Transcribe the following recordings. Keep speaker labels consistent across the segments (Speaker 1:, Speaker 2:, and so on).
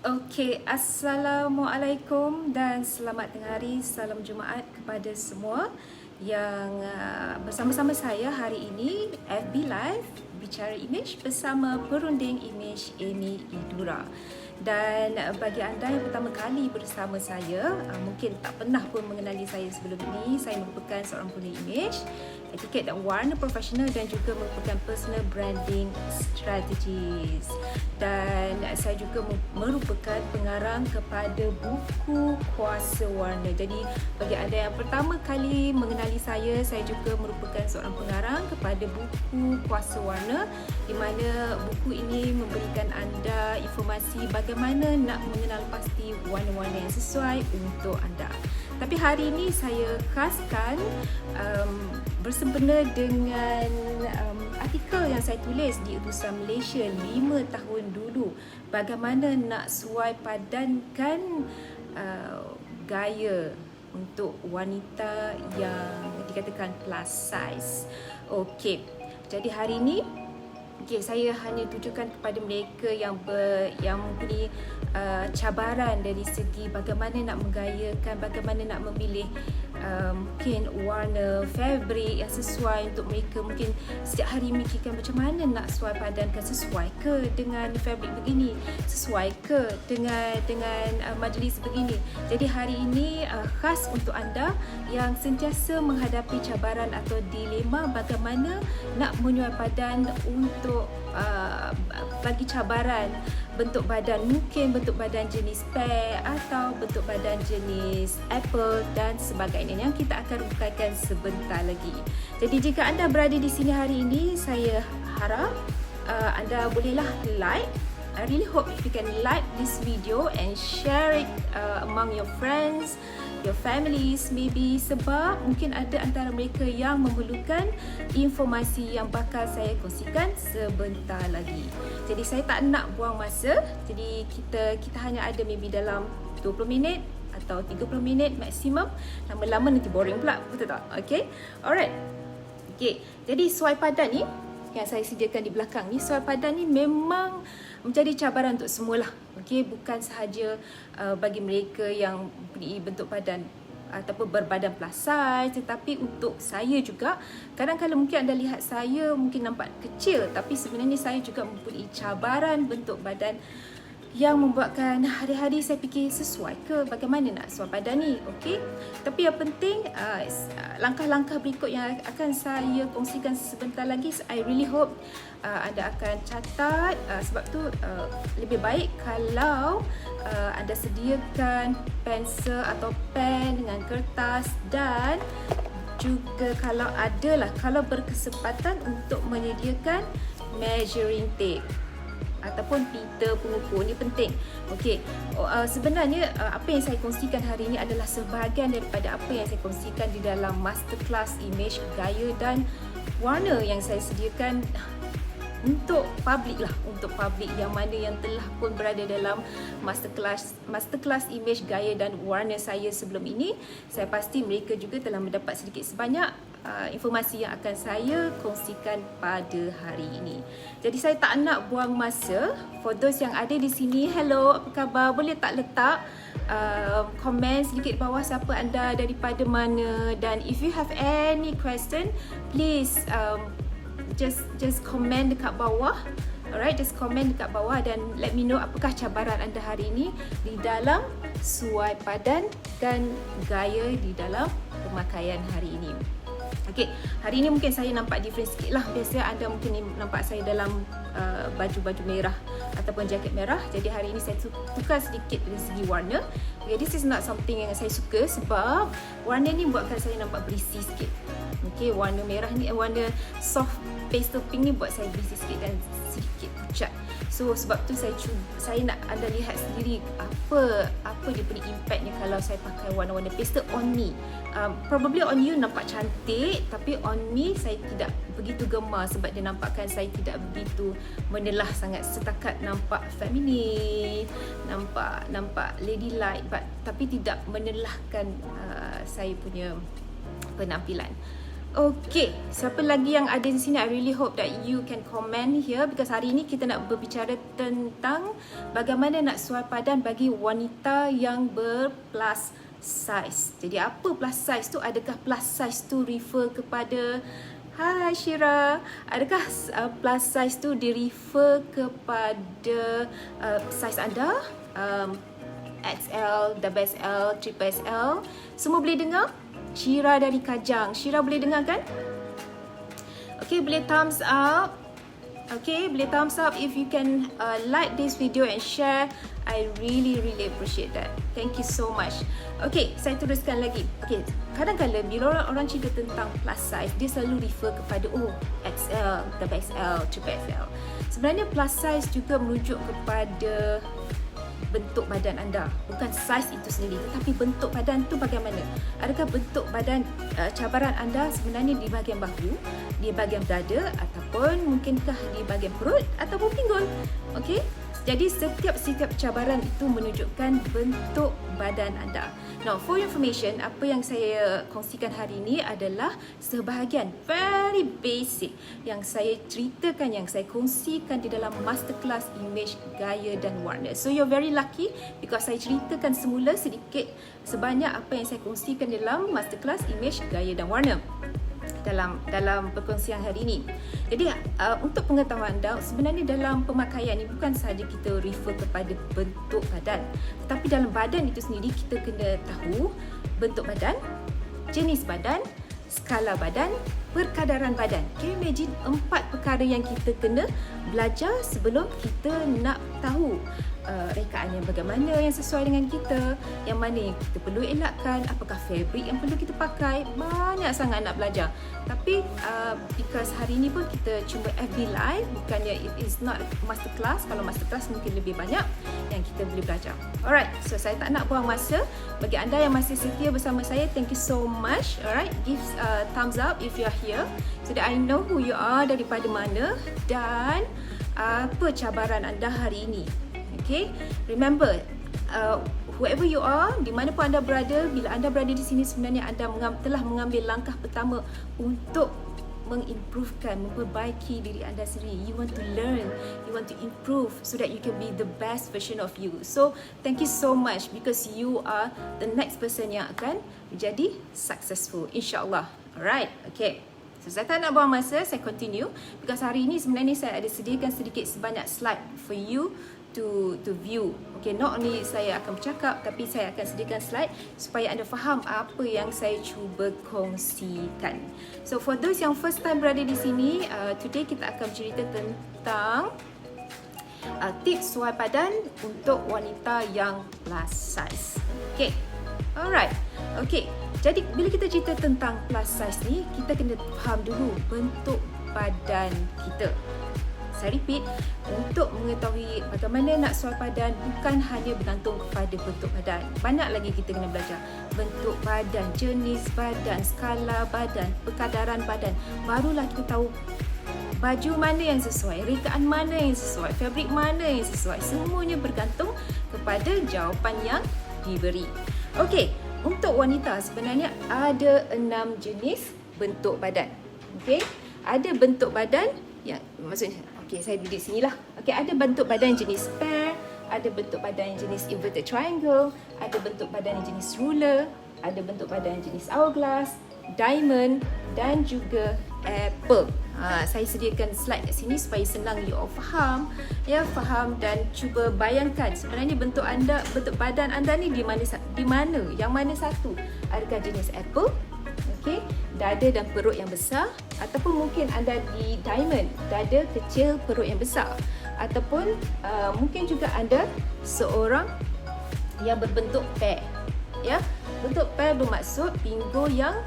Speaker 1: Okey, Assalamualaikum dan selamat tengah hari. Salam Jumaat kepada semua yang bersama-sama saya hari ini FB Live Bicara Image bersama perunding image Amy Idura. Dan bagi anda yang pertama kali bersama saya, mungkin tak pernah pun mengenali saya sebelum ini, saya merupakan seorang perunding image, etiket dan warna profesional dan juga merupakan personal branding strategist. Dan saya juga merupakan pengarang kepada buku Kuasa Warna. Jadi bagi anda yang pertama kali mengenali saya juga merupakan seorang pengarang kepada buku Kuasa Warna, di mana buku ini memberikan anda informasi bagaimana nak mengenal pasti warna-warna yang sesuai untuk anda. Tapi hari ini saya khaskan bersempena dengan artikel yang saya tulis di Utusan Malaysia 5 tahun dulu, bagaimana nak suai padankan gaya untuk wanita yang dikatakan plus size. Okey, jadi hari ini saya hanya tujukan kepada mereka yang mempunyai cabaran dari segi bagaimana nak menggayakan, bagaimana nak memilih mungkin warna fabric yang sesuai untuk mereka. Mungkin setiap hari mikirkan macam mana nak sesuai padankan, sesuai ke dengan fabric begini, sesuai ke dengan majlis begini. Jadi hari ini khas untuk anda yang sentiasa menghadapi cabaran atau dilema bagaimana nak menyuai padan untuk bagi cabaran bentuk badan, mungkin bentuk badan jenis pear atau bentuk badan jenis apple dan sebagainya, yang kita akan bukakan sebentar lagi. Jadi jika anda berada di sini hari ini, saya harap anda bolehlah like. I really hope if you can like this video and share it among your friends, your families maybe, sebab mungkin ada antara mereka yang memerlukan informasi yang bakal saya kongsikan sebentar lagi. Jadi saya tak nak buang masa. Jadi kita hanya ada maybe dalam 20 minit atau 30 minit maksimum. Lama-lama nanti boring pula, betul tak? Okay, alright. Okay, jadi suai padan ni yang saya sediakan di belakang ni, suai padan ni memang menjadi cabaran untuk semualah. Okey, bukan sahaja bagi mereka yang mempunyai bentuk badan ataupun berbadan plus size, tetapi untuk saya juga. Kadang-kadang mungkin anda lihat saya mungkin nampak kecil, tapi sebenarnya saya juga mempunyai cabaran bentuk badan yang membuatkan hari-hari saya fikir sesuai ke, bagaimana nak sesuai padan ni. Okey, tapi yang penting langkah-langkah berikut yang akan saya kongsikan sebentar lagi, I really hope anda akan catat. Sebab tu lebih baik kalau anda sediakan pensel atau pen dengan kertas, dan juga kalau berkesempatan untuk menyediakan measuring tape ataupun pita pengukur. Ni penting. Okey, sebenarnya apa yang saya kongsikan hari ini adalah sebahagian daripada apa yang saya kongsikan di dalam masterclass image, gaya dan warna yang saya sediakan untuk publik lah, untuk publik yang mana yang telah pun berada dalam masterclass image, gaya dan warna saya sebelum ini. Saya pasti mereka juga telah mendapat sedikit sebanyak informasi yang akan saya kongsikan pada hari ini. Jadi saya tak nak buang masa. For those yang ada di sini, hello, apa khabar? Boleh tak letak komen sedikit bawah siapa anda, daripada mana, dan if you have any question, please just comment dekat bawah. Alright, just comment dekat bawah dan let me know apakah cabaran anda hari ini di dalam suai padan dan gaya di dalam pemakaian hari ini. Okey, hari ini mungkin saya nampak different sikit lah. Biasanya anda mungkin nampak saya dalam baju-baju merah ataupun jaket merah. Jadi hari ini saya tukar sedikit dari segi warna. Okay, this is not something yang saya suka sebab warna ni buatkan saya nampak berisi sikit. Okey, warna merah ni, warna soft pastel pink ni buat saya berisi sikit dan sedikit pucat. So sebab tu saya nak anda lihat sendiri apa dia punya impactnya kalau saya pakai warna-warna pastel on me. Probably on you nampak cantik, tapi on me saya tidak begitu gemar sebab dia nampakkan saya tidak begitu menelah sangat, setakat nampak feminin, nampak ladylike, tapi tidak menelahkan saya punya penampilan. Okay, siapa lagi yang ada di sini? I really hope that you can comment here because hari ini kita nak berbicara tentang bagaimana nak suai padan bagi wanita yang ber-plus size. Jadi apa plus size tu? Adakah plus size tu refer kepada Hai Syira, adakah plus size tu di-refer kepada size anda? XL, double XL, triple XL. Semua boleh dengar? Syira dari Kajang. Syira boleh dengar kan? Okay, boleh thumbs up. Okay, boleh thumbs up if you can like this video and share. I really appreciate that. Thank you so much. Okay, saya teruskan lagi. Okay, kadang-kadang bila orang cerita tentang plus size, dia selalu refer kepada XL, double XL, triple XL. Sebenarnya plus size juga merujuk kepada bentuk badan anda, bukan saiz itu sendiri, tetapi bentuk badan tu bagaimana. Adakah bentuk badan cabaran anda sebenarnya di bahagian bahu, di bahagian dada, ataupun mungkinkah di bahagian perut ataupun pinggul. Okey, jadi setiap cabaran itu menunjukkan bentuk badan anda. Now, for information, apa yang saya kongsikan hari ini adalah sebahagian very basic yang saya ceritakan, yang saya kongsikan di dalam masterclass image, gaya dan warna. So, you're very lucky because saya ceritakan semula sedikit sebanyak apa yang saya kongsikan dalam masterclass image, gaya dan warna dalam perkongsian hari ini. Jadi untuk pengetahuan anda, sebenarnya dalam pemakaian ini bukan sahaja kita refer kepada bentuk badan, tetapi dalam badan itu sendiri kita kena tahu bentuk badan, jenis badan, skala badan, perkadaran badan. Can you imagine 4 perkara yang kita kena belajar sebelum kita nak tahu rekaan yang bagaimana yang sesuai dengan kita, yang mana yang kita perlu elakkan, apakah fabric yang perlu kita pakai. Banyak sangat nak belajar. Tapi because hari ini pun kita cuma FB live, bukannya it is not masterclass. Kalau masterclass mungkin lebih banyak yang kita boleh belajar. Alright, so saya tak nak buang masa. Bagi anda yang masih setia bersama saya, thank you so much. Alright, give thumbs up if you are here so that I know who you are, daripada mana dan apa cabaran anda hari ini. Okay, remember, whoever you are, di mana pun anda berada, bila anda berada di sini sebenarnya anda telah mengambil langkah pertama untuk mengimprovekan, memperbaiki diri anda sendiri. You want to learn, you want to improve so that you can be the best version of you. So, thank you so much because you are the next person yang akan menjadi successful, insyaAllah. Alright, okay. So, saya tak nak buang masa, saya continue because hari ini sebenarnya saya ada sediakan sedikit sebanyak slide for you to view. Okay, not only saya akan bercakap, tapi saya akan sediakan slide supaya anda faham apa yang saya cuba kongsikan. So, for those yang first time berada di sini, today kita akan cerita tentang tips suai padan untuk wanita yang plus size. Okay, alright. Okay, jadi bila kita cerita tentang plus size ni, kita kena faham dulu bentuk badan kita. Saya repeat, untuk mengetahui bagaimana nak suai padan bukan hanya bergantung kepada bentuk badan. Banyak lagi kita kena belajar. Bentuk badan, jenis badan, skala badan, perkadaran badan. Barulah kita tahu baju mana yang sesuai, rekaan mana yang sesuai, fabrik mana yang sesuai. Semuanya bergantung kepada jawapan yang diberi. Okey, untuk wanita sebenarnya ada 6 jenis bentuk badan. Okey, ada bentuk badan yang maksudnya, okey, saya duduk sinilah. Okey, ada bentuk badan jenis pear, ada bentuk badan jenis inverted triangle, ada bentuk badan jenis ruler, ada bentuk badan jenis hourglass, diamond dan juga apple. Saya sediakan slide kat sini supaya senang you all faham, faham dan cuba bayangkan sebenarnya bentuk badan anda ni di mana, yang mana satu? Adakah jenis apple? Okey, dada dan perut yang besar, ataupun mungkin anda di diamond, dada kecil, perut yang besar, ataupun mungkin juga anda seorang yang berbentuk pear. Ya, bentuk pear bermaksud pinggul yang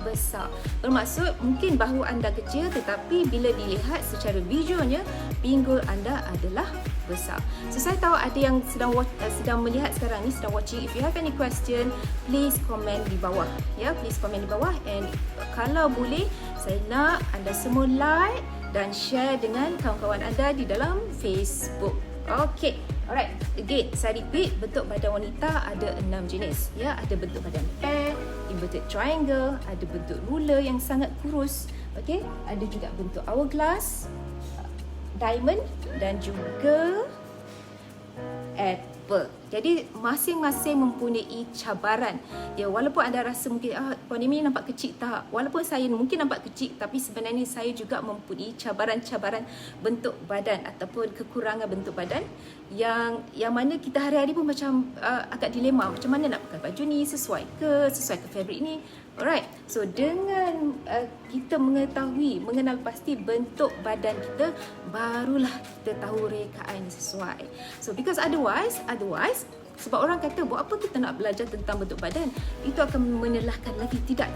Speaker 1: besar. Bermaksud mungkin bahu anda kecil tetapi bila dilihat secara visualnya pinggul anda adalah besar. So saya tahu ada yang sedang melihat sekarang ni, sedang watching. If you have any question, please comment di bawah. Ya, please comment di bawah, and kalau boleh saya nak anda semua like dan share dengan kawan-kawan anda di dalam Facebook. Okay, alright. Again, saya repeat, bentuk badan wanita ada 6 jenis. Ya, ada bentuk badan pear, inverted triangle, ada bentuk ruler yang sangat kurus, okey, ada juga bentuk hourglass, diamond dan juga apple. Jadi masing-masing mempunyai cabaran. Ya, walaupun anda rasa mungkin Puan Amy nampak kecil, tak. Walaupun saya mungkin nampak kecil, tapi sebenarnya saya juga mempunyai cabaran-cabaran bentuk badan ataupun kekurangan bentuk badan yang mana kita hari-hari pun macam agak dilema, macam mana nak pakai baju ni, sesuai ke fabric ni. Alright, so dengan kita mengenal pasti bentuk badan kita, barulah kita tahu rekaan yang sesuai. So because otherwise sebab orang kata buat apa kita nak belajar tentang bentuk badan, itu akan menelahkan lagi. Tidak,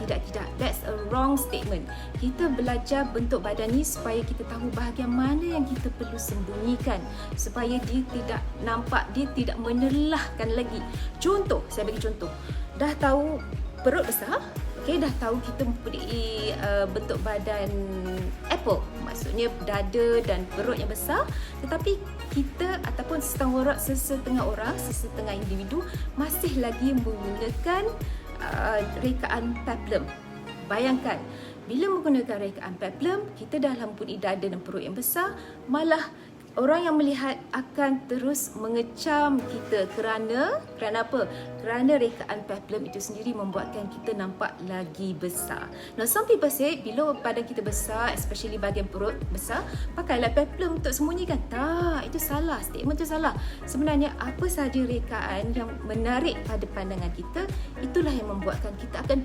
Speaker 1: that's a wrong statement. Kita belajar bentuk badan ni supaya kita tahu bahagian mana yang kita perlu sembunyikan, supaya dia tidak nampak, dia tidak menelahkan lagi. Contoh, saya bagi contoh, dah tahu perut besar, okey, dah tahu kita mempunyai bentuk badan apple, maksudnya dada dan perut yang besar, tetapi kita ataupun sesetengah individu masih lagi menggunakan rekaan peplum. Bayangkan, bila menggunakan rekaan peplum, kita dah mempunyai dada dan perut yang besar, malah orang yang melihat akan terus mengecam kita kerana apa? Kerana rekaan peplum itu sendiri membuatkan kita nampak lagi besar. Now, some people say bila badan kita besar, especially bahagian perut besar, pakailah peplum untuk sembunyikan. Tak, itu salah. Statement itu salah. Sebenarnya apa sahaja rekaan yang menarik pada pandangan kita, itulah yang membuatkan kita akan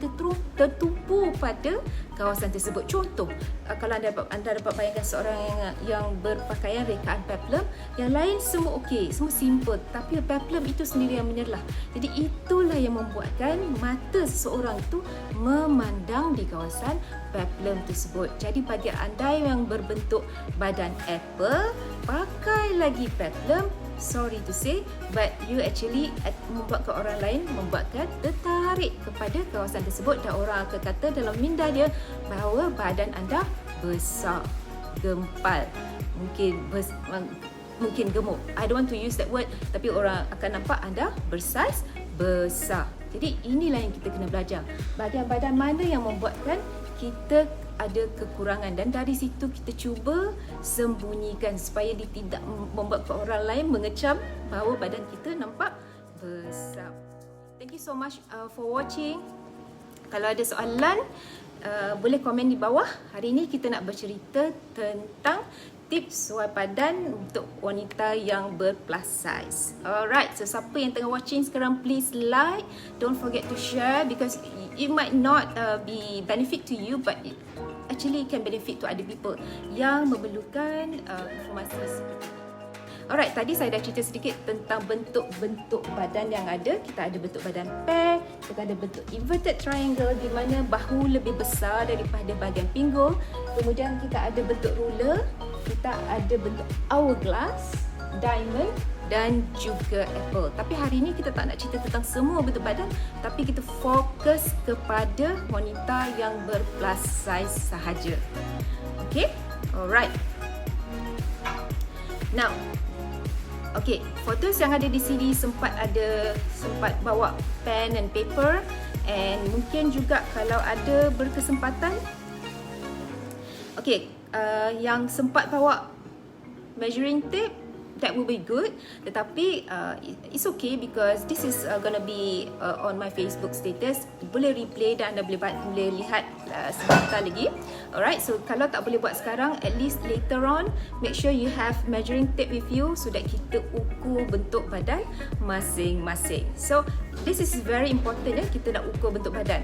Speaker 1: tertumpu pada kawasan tersebut. Contoh, kalau anda dapat bayangkan seorang yang berpakaian rekaan peplum, yang lain semua okey, semua simple, tapi peplum itu sendiri yang menyerlah. Jadi itulah yang membuatkan mata seseorang itu memandang di kawasan peplum tersebut. Jadi bagi anda yang berbentuk badan apple, pakai lagi peplum, sorry to say, but you actually membuatkan orang lain tertarik kepada kawasan tersebut, dan orang akan kata dalam minda dia bahawa badan anda besar, gempal, mungkin gemuk. I don't want to use that word, tapi orang akan nampak anda bersaiz besar. Jadi inilah yang kita kena belajar. Bahagian badan mana yang membuatkan kita ada kekurangan, dan dari situ kita cuba sembunyikan supaya dia tidak membuatkan orang lain mengecam bahawa badan kita nampak besar. Thank you so much for watching. Kalau ada soalan, boleh komen di bawah. Hari ini kita nak bercerita tentang tips suai badan untuk wanita yang ber-plus size. Alright, so siapa yang tengah watching sekarang, please like, don't forget to share, because it might not be benefit to you, but it actually can benefit to other people yang memerlukan informasi seperti ini. Alright, tadi saya dah cerita sedikit tentang bentuk-bentuk badan yang ada. Kita ada bentuk badan pear, kita ada bentuk inverted triangle di mana bahu lebih besar daripada bahagian pinggul. Kemudian kita ada bentuk ruler, kita ada bentuk hourglass, diamond dan juga apple. Tapi hari ini kita tak nak cerita tentang semua bentuk badan, tapi kita fokus kepada wanita yang ber-plus size sahaja. Okay? Alright. Now, okay, for those yang ada di sini sempat bawa pen and paper, and mungkin juga kalau ada berkesempatan, okay, yang sempat bawa measuring tape, that will be good. Tetapi it's okay because this is gonna be on my Facebook status. Boleh replay dan anda boleh lihat sebentar lagi. Alright, so kalau tak boleh buat sekarang, at least later on, make sure you have measuring tape with you so that kita ukur bentuk badan masing-masing. So this is very important ya, kita nak ukur bentuk badan.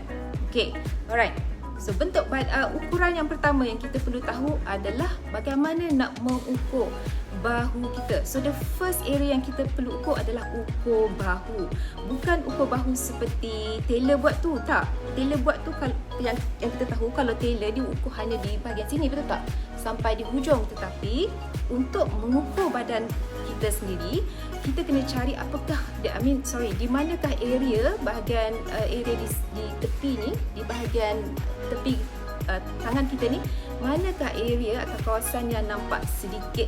Speaker 1: Okay, alright. So bentuk ukuran yang pertama yang kita perlu tahu adalah bagaimana nak mengukur bahu kita. So the first area yang kita perlu ukur adalah ukur bahu. Bukan ukur bahu seperti tailor buat tu, tak. Tailor buat tu yang kita tahu, kalau tailor dia ukur hanya di bahagian sini, betul tak? Sampai di hujung. Tetapi untuk mengukur badan kita sendiri, kita kena cari apakah di manakah area bahagian area di tepi ni, di bahagian tepi tangan kita ni, manakah area atau kawasan yang nampak sedikit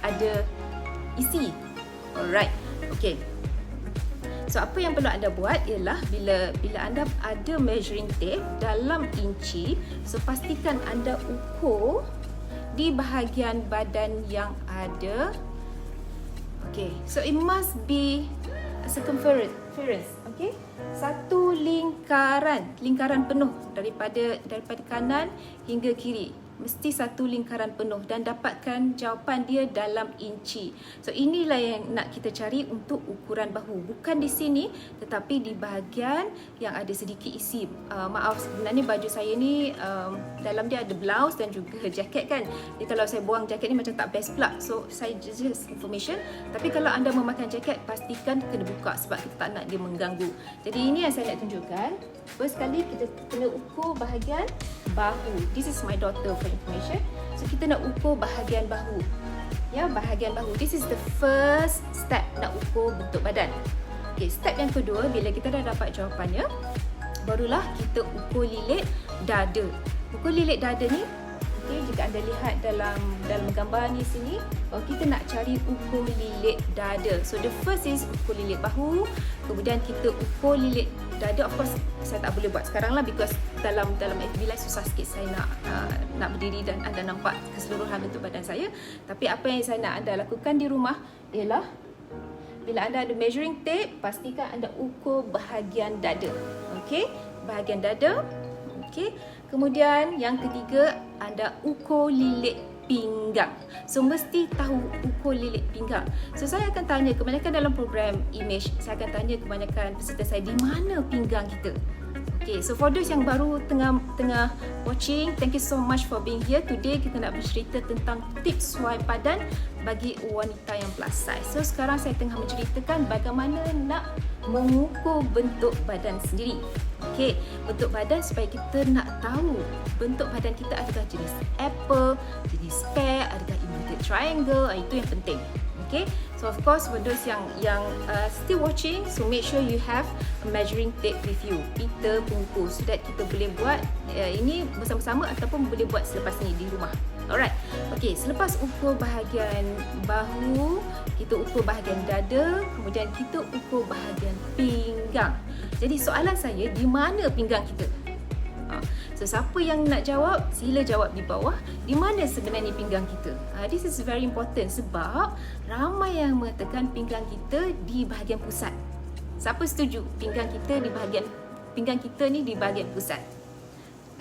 Speaker 1: ada isi. Alright, okay. So apa yang perlu anda buat ialah bila anda ada measuring tape dalam inci, so pastikan anda ukur di bahagian badan yang ada. Okay, so it must be a circumference. Okay, satu lingkaran penuh daripada kanan hingga kiri. Mesti satu lingkaran penuh dan dapatkan jawapan dia dalam inci. So inilah yang nak kita cari untuk ukuran bahu. Bukan di sini tetapi di bahagian yang ada sedikit isi. Maaf, sebenarnya baju saya ni dalam dia ada blouse dan juga jaket kan. Jadi kalau saya buang jaket ni macam tak best pula. So saya just information. Tapi kalau anda memakai jaket, pastikan kena buka sebab kita tak nak dia mengganggu. Jadi ini yang saya nak tunjukkan. First kali kita kena ukur bahagian bahu. This is my daughter for information. So kita nak ukur bahagian bahu. Ya, bahagian bahu. This is the first step nak ukur bentuk badan. Okay, step yang kedua, bila kita dah dapat jawapannya, barulah kita ukur lilit dada. Ukur lilit dada ni, okay, jika anda lihat dalam gambar ni sini, kita nak cari ukur lilit dada. So the first is ukur lilit bahu, kemudian kita ukur lilit dada. Of course saya tak boleh buat sekarang lah because dalam FB Live susah sikit saya nak berdiri dan anda nampak keseluruhan bentuk badan saya. Tapi apa yang saya nak anda lakukan di rumah ialah bila anda ada measuring tape, pastikan anda ukur bahagian dada. Okey, bahagian dada. Okey. Kemudian yang ketiga, anda ukur lilit pinggang. So mesti tahu ukur lilit pinggang. So saya akan tanya kebanyakan dalam program image, saya akan tanya kebanyakan peserta saya, di mana pinggang kita? Okay, so for those yang baru tengah watching, thank you so much for being here. Today kita nak bercerita tentang tips suai badan bagi wanita yang plus size. So sekarang saya tengah menceritakan bagaimana nak mengukur bentuk badan sendiri. Okay, bentuk badan supaya kita nak tahu bentuk badan kita adakah jenis apple, jenis pear, adakah inverted triangle, itu yang penting. Okay, so of course for those yang still watching, so make sure you have a measuring tape with you, pita pengukur, so that kita boleh buat ini bersama-sama ataupun boleh buat selepas ni di rumah. Alright, okay, selepas ukur bahagian bahu, kita ukur bahagian dada, kemudian kita ukur bahagian pinggang. Jadi soalan saya, di mana pinggang kita? So siapa yang nak jawab, sila jawab di bawah. Di mana sebenarnya pinggang kita? This is very important sebab ramai yang mengatakan pinggang kita di bahagian pusat. Siapa setuju pinggang kita ni di bahagian pusat?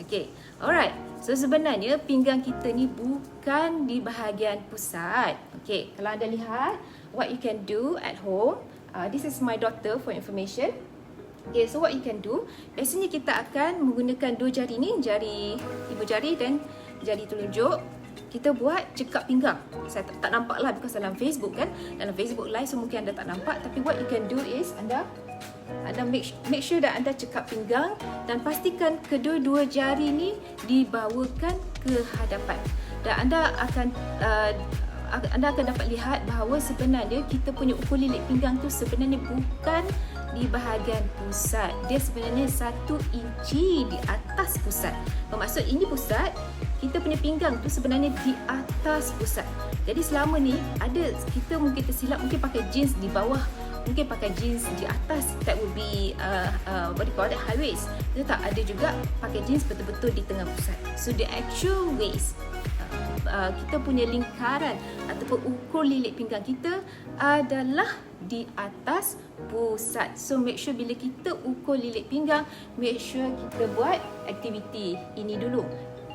Speaker 1: Okay, alright. So sebenarnya pinggang kita ni bukan di bahagian pusat. Okay, kalau anda lihat what you can do at home. This is my daughter for information. Okay, so what you can do, biasanya kita akan menggunakan dua jari ni, jari ibu jari dan jari telunjuk. Kita buat cekak pinggang. Saya tak nampak lah because dalam Facebook kan, dalam Facebook live, so mungkin anda tak nampak. Tapi what you can do is anda make sure that anda cekak pinggang dan pastikan kedua-dua jari ni dibawakan ke hadapan. Dan anda akan dapat lihat bahawa sebenarnya kita punya ukur lilit pinggang tu sebenarnya bukan di bahagian pusat. Dia sebenarnya 1 inci di atas pusat. Bermaksud ini pusat, kita punya pinggang tu sebenarnya di atas pusat. Jadi selama ni kita mungkin tersilap, mungkin pakai jeans di bawah, mungkin pakai jeans di atas, that would be what do you call it, high waist. Kita tak ada juga pakai jeans betul-betul di tengah pusat. So the actual waist, kita punya lingkaran ataupun ukur lilit pinggang kita adalah di atas pusat. So make sure bila kita ukur lilit pinggang, make sure kita buat aktiviti ini dulu,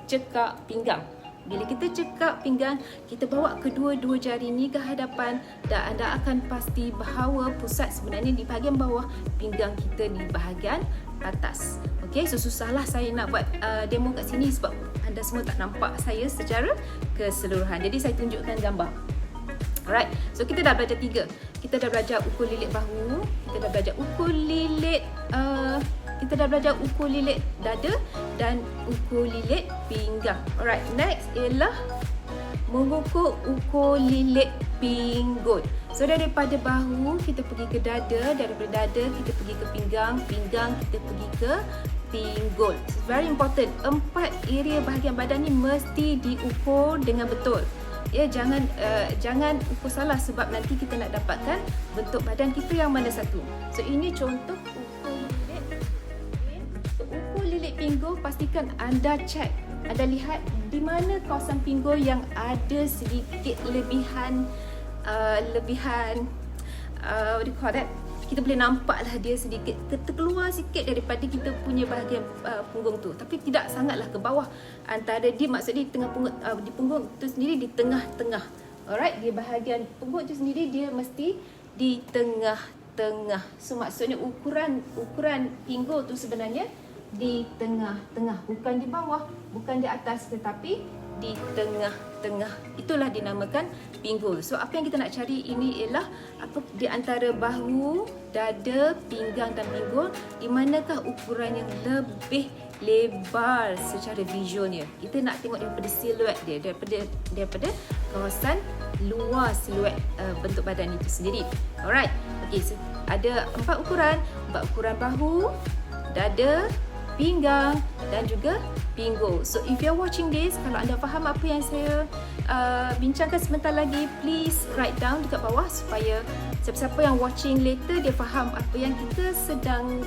Speaker 1: cekak pinggang. Bila kita cekak pinggang, kita bawa kedua-dua jari ni ke hadapan dan anda akan pasti bahawa pusat sebenarnya di bahagian bawah, pinggang kita di bahagian atas. Okay, so susahlah saya nak buat demo kat sini sebab anda semua tak nampak saya secara keseluruhan. Jadi saya tunjukkan gambar. Alright, so kita dah belajar 3. Kita dah belajar ukur lilit bahu, kita dah belajar ukur lilit dada dan ukur lilit pinggang. Alright, next ialah mengukur ukur lilit pinggul. So daripada bahu kita pergi ke dada, daripada dada kita pergi ke pinggang, pinggang kita pergi ke pinggul. It's very important. 4 area bahagian badan ni mesti diukur dengan betul. Ya, jangan ukur salah sebab nanti kita nak dapatkan bentuk badan kita yang mana satu. So ini contoh ukur lilit. So ukur lilit pinggul, pastikan anda check, anda lihat di mana kawasan pinggul yang ada sedikit lebihan what do you call that? Kita boleh nampak lah dia sedikit terkeluar sikit daripada kita punya bahagian punggung tu, tapi tidak sangatlah ke bawah. Antara dia maksudnya di tengah punggung, di punggung tu sendiri di tengah-tengah. Alright, di bahagian punggung tu sendiri dia mesti di tengah-tengah. So maksudnya ukuran pinggul tu sebenarnya di tengah-tengah, bukan di bawah, bukan di atas, tetapi di tengah-tengah. Itulah dinamakan pinggul. So apa yang kita nak cari ini ialah apa di antara bahu, dada, pinggang dan pinggul, di manakah ukuran yang lebih lebar secara visualnya. Kita nak tengok daripada siluet dia, daripada kawasan luar siluet bentuk badan itu sendiri. Alright. Okey, so ada 4 ukuran bahu, dada, pinggang dan juga pinggul. So if you're watching this, kalau anda faham apa yang saya bincangkan sebentar lagi, please write down dekat bawah supaya siapa-siapa yang watching later dia faham apa yang kita sedang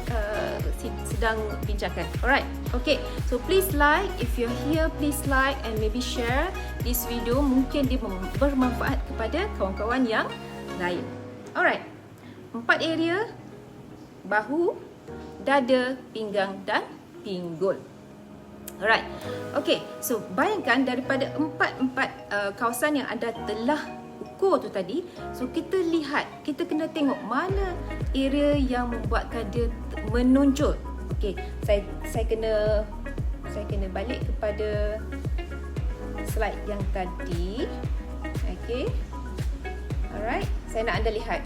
Speaker 1: bincangkan. Alright. Okay. So please like, if you're here, please like and maybe share this video. Mungkin dia bermanfaat kepada kawan-kawan yang lain. Alright. 4 area: bahu, dada, pinggang dan pinggul. Alright. Okay, so bayangkan daripada empat kawasan yang anda telah ukur tu tadi, so kita lihat, kita kena tengok mana area yang membuatkan dia menonjol. Okay, saya kena balik kepada slide yang tadi. Okay. Alright, saya nak anda lihat.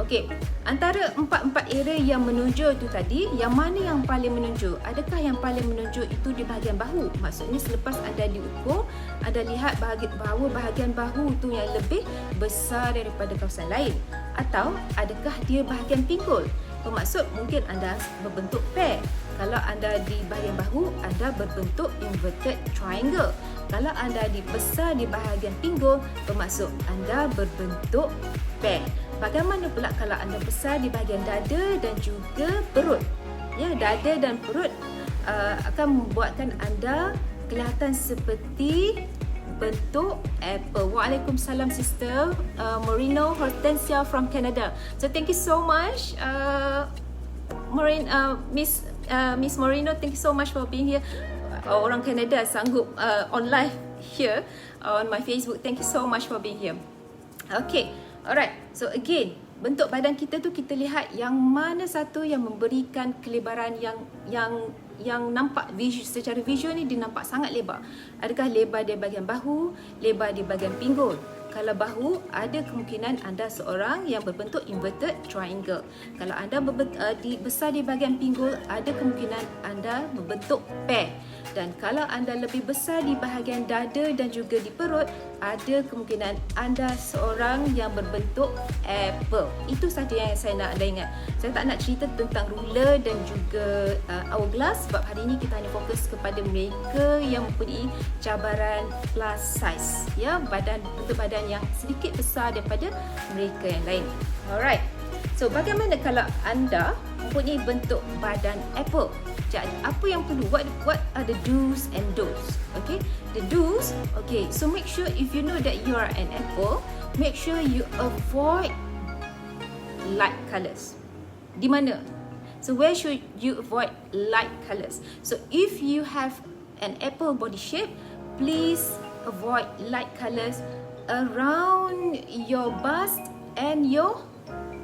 Speaker 1: Okey, antara empat area yang menonjol itu tadi, yang mana yang paling menonjol? Adakah yang paling menonjol itu di bahagian bahu? Maksudnya selepas anda diukur, anda lihat bahawa bahagian bahu itu yang lebih besar daripada kawasan lain. Atau adakah dia bahagian pinggul? Bermaksud mungkin anda berbentuk pear. Kalau anda di bahagian bahu, anda berbentuk inverted triangle. Kalau anda besar di bahagian pinggul, bermaksud anda berbentuk pear. Bagaimana pula kalau anda besar di bahagian dada dan juga perut? Ya, dada dan perut akan membuatkan anda kelihatan seperti bentuk apple. Waalaikumsalam sister Moreno Hortensia from Canada. So thank you so much Miss Moreno, thank you so much for being here. Orang Canada sanggup on live here on my Facebook. Thank you so much for being here. Okay. Alright, so again, bentuk badan kita tu kita lihat yang mana satu yang memberikan kelebaran yang nampak secara visual ni dia nampak sangat lebar. Adakah lebar di bahagian bahu, lebar di bahagian pinggul? Kalau bahu, ada kemungkinan anda seorang yang berbentuk inverted triangle. Kalau anda besar di bahagian pinggul, ada kemungkinan anda berbentuk pear. Dan kalau anda lebih besar di bahagian dada dan juga di perut, ada kemungkinan anda seorang yang berbentuk apple. Itu sahaja yang saya nak anda ingat. Saya tak nak cerita tentang ruler dan juga hourglass sebab hari ini kita hanya fokus kepada mereka yang mempunyai cabaran plus size. Ya, bentuk badan yang sedikit besar daripada mereka yang lain. Alright. So bagaimana kalau anda mempunyai bentuk badan apple? Jadi apa yang perlu? What are the do's and don'ts? Okay, the do's. Okay, so make sure if you know that you are an apple, make sure you avoid light colours. Di mana? So where should you avoid light colours? So if you have an apple body shape, please avoid light colours around your bust and your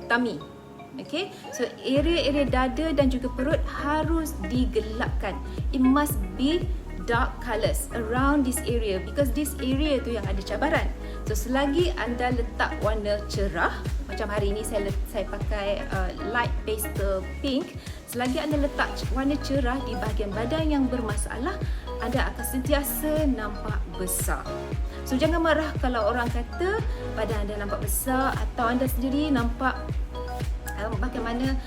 Speaker 1: tummy. Okay, so area-area dada dan juga perut harus digelapkan. It must be dark colours around this area because this area tu yang ada cabaran. So selagi anda letak warna cerah, macam hari ini saya pakai light pastel pink, selagi anda letak warna cerah di bahagian badan yang bermasalah, anda akan sentiasa nampak besar. So jangan marah kalau orang kata badan anda nampak besar atau anda sendiri nampak bagaimana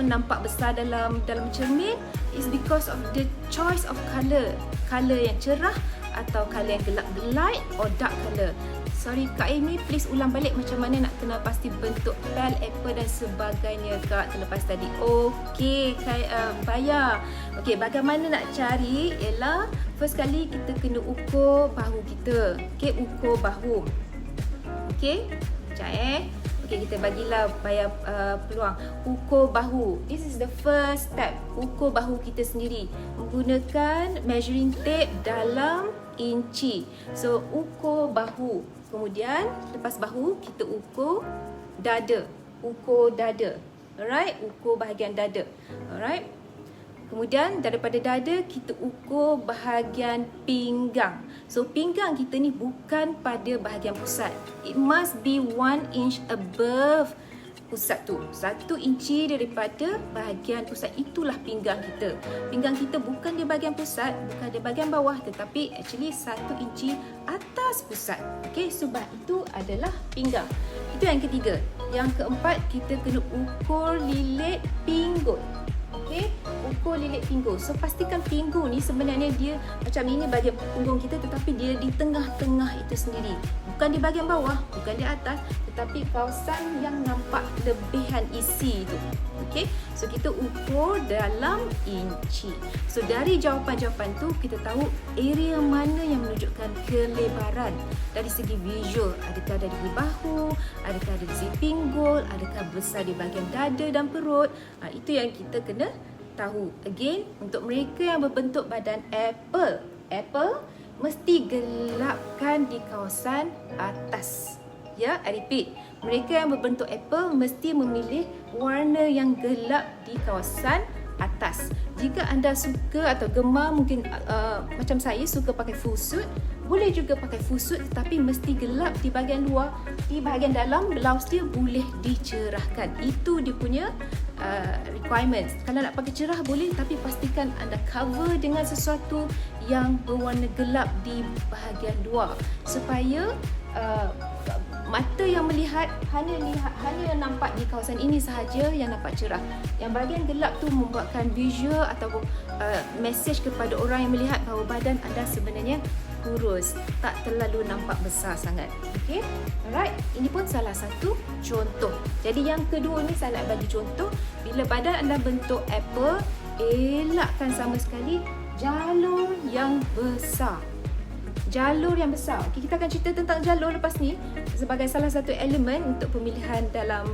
Speaker 1: nampak besar dalam cermin is because of the choice of colour yang cerah atau color yang gelap, light or dark color. Sorry Kak Amy, please ulang balik macam mana nak kena pasti bentuk pel, apple dan sebagainya Kak terlepas tadi. Okey, Baya. Okey, bagaimana nak cari? Ialah first kali kita kena ukur bahu kita. Okey, ukur bahu. Okey, sekejap Okey, kita bagilah Baya peluang. Ukur bahu. This is the first step. Ukur bahu kita sendiri menggunakan measuring tape dalam inci. So, ukur bahu. Kemudian, lepas bahu, kita ukur dada. Ukur dada. Alright, ukur bahagian dada. Alright. Kemudian, daripada dada, kita ukur bahagian pinggang. So, pinggang kita ni bukan pada bahagian pusat. It must be 1 inch above pusat tu. 1 inci daripada bahagian pusat, itulah pinggang kita. Pinggang kita bukan di bahagian pusat, bukan di bahagian bawah, tetapi actually 1 inci atas pusat. Okay, sebab itu adalah pinggang. Itu yang ketiga. Yang keempat, kita kena ukur lilit pinggul. Okay, ukur lilit pinggul. So, pastikan pinggul ni sebenarnya dia macam ini bahagian punggung kita, tetapi dia di tengah-tengah itu sendiri. Bukan di bahagian bawah, bukan di atas, tetapi kawasan yang nampak lebihan isi itu. Okay, so kita ukur dalam inci. So, dari jawapan-jawapan tu kita tahu area mana yang menunjukkan kelebaran dari segi visual. Adakah dari bahu, adakah dari segi pinggul, adakah besar di bahagian dada dan perut. Itu yang kita kena tahu. Again, untuk mereka yang berbentuk badan apple, mesti gelapkan di kawasan atas. Ya, I repeat. Mereka yang berbentuk apple mesti memilih warna yang gelap di kawasan atas. Jika anda suka atau gemar, mungkin macam saya suka pakai full suit, boleh juga pakai full suit tetapi mesti gelap di bahagian luar. Di bahagian dalam, blouse dia boleh dicerahkan. Itu dia punya requirements. Kalau nak pakai cerah boleh, tapi pastikan anda cover dengan sesuatu yang berwarna gelap di bahagian luar supaya mata yang melihat hanya nampak di kawasan ini sahaja yang nampak cerah. Yang bahagian gelap tu membuatkan visual atau message kepada orang yang melihat bahawa badan anda sebenarnya kurus, tak terlalu nampak besar sangat. Okey, alright. Ini pun salah satu contoh. Jadi yang kedua ni saya nak bagi contoh. Bila badan anda bentuk apple, elakkan sama sekali jalur yang besar. Jalur yang besar. Okay, kita akan cerita tentang jalur lepas ni sebagai salah satu elemen untuk pemilihan dalam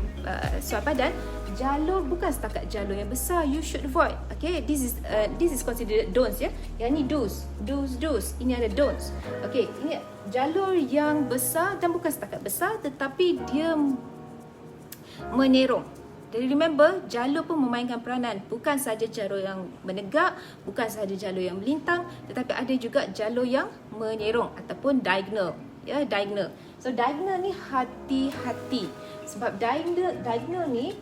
Speaker 1: soal padan. Jalur bukan setakat jalur yang besar, you should avoid. Okay, this is considered don'ts ya. Yang ni do's. Ini ada don'ts. Okay, ini jalur yang besar dan bukan setakat besar tetapi dia menerong. Jadi remember, jalur pun memainkan peranan. Bukan sahaja jalur yang menegak, bukan sahaja jalur yang melintang, tetapi ada juga jalur yang menyerong ataupun diagonal. Ya, diagonal. So diagonal ni hati-hati. Sebab diagonal ni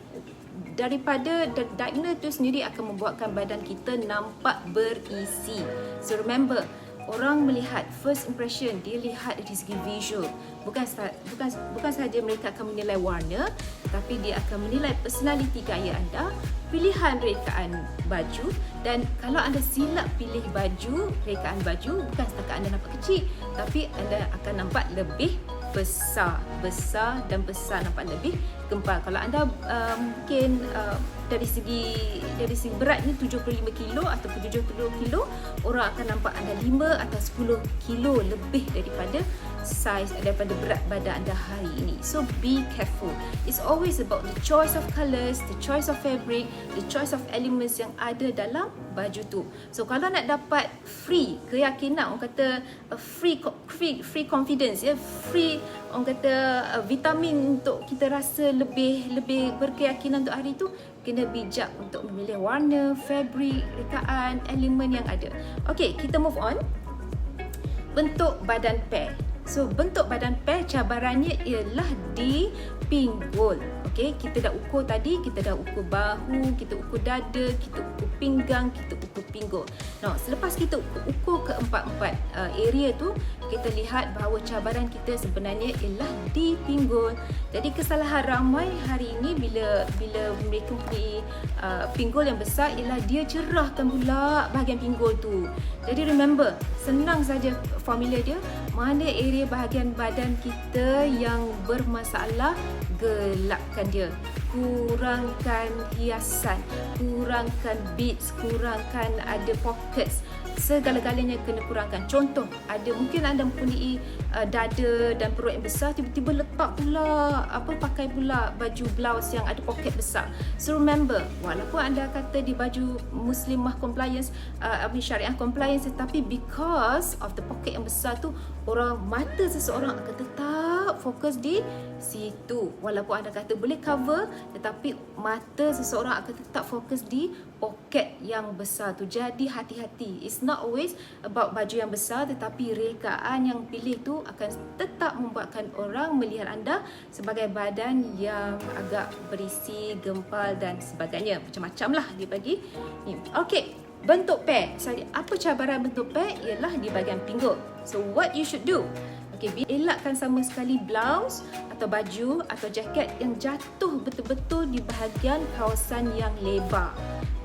Speaker 1: daripada diagonal tu sendiri akan membuatkan badan kita nampak berisi. So remember, orang melihat first impression, dia lihat dari segi visual. Bukan sahaja mereka akan menilai warna, tapi dia akan menilai personality gaya anda, pilihan rekaan baju, dan kalau anda silap pilih baju, rekaan baju, bukan setakat anda nampak kecil, tapi anda akan nampak lebih besar nampak lebih gempal. Kalau anda mungkin dari segi berat ni 75 kilo ataupun 70 kilo, orang akan nampak anda 5 atau 10 kilo lebih daripada berat badan anda hari ini. So be careful. It's always about the choice of colours, the choice of fabric, the choice of elements yang ada dalam baju tu. So kalau nak dapat free keyakinan, orang kata free confidence ya, free orang kata vitamin untuk kita rasa lebih berkeyakinan untuk hari tu, kena bijak untuk memilih warna, fabric, rekaan, elemen yang ada. Okay, kita move on. Bentuk badan pair. So, bentuk badan pair cabarannya ialah di pinggul. Okay, kita dah ukur tadi, kita dah ukur bahu, kita ukur dada, kita ukur pinggang, kita ukur pinggul. Now, selepas kita ukur keempat-empat area tu, kita lihat bahawa cabaran kita sebenarnya ialah di pinggul. Jadi kesalahan ramai hari ini bila mereka mempunyai pinggul yang besar ialah dia cerahkan pula bahagian pinggul tu. Jadi remember, senang saja formula dia. Mana area bahagian badan kita yang bermasalah, gelapkan dia. Kurangkan hiasan, kurangkan beads, kurangkan ada pockets. Segala-galanya kena kurangkan. Contoh, mungkin anda mempunyai dada dan perut yang besar, tiba-tiba letak pula pakai pula baju blouse yang ada pocket besar. So remember, walaupun anda kata di baju muslimah compliance, syariah compliance, tetapi because of the pocket yang besar tu, mata seseorang akan tetap fokus di situ. Walaupun anda kata boleh cover, tetapi mata seseorang akan tetap fokus di poket yang besar tu. Jadi hati-hati. It's not always about baju yang besar, tetapi rekaan yang pilih tu akan tetap membuatkan orang melihat anda sebagai badan yang agak berisi, gempal dan sebagainya. Macam-macam lah dia bagi ni. Okey, bentuk pair. Apa cabaran bentuk pair? Ialah di bahagian pinggul. So what you should do? Okey, elakkan sama sekali blouse atau baju atau jaket yang jatuh betul-betul di bahagian kawasan yang lebar.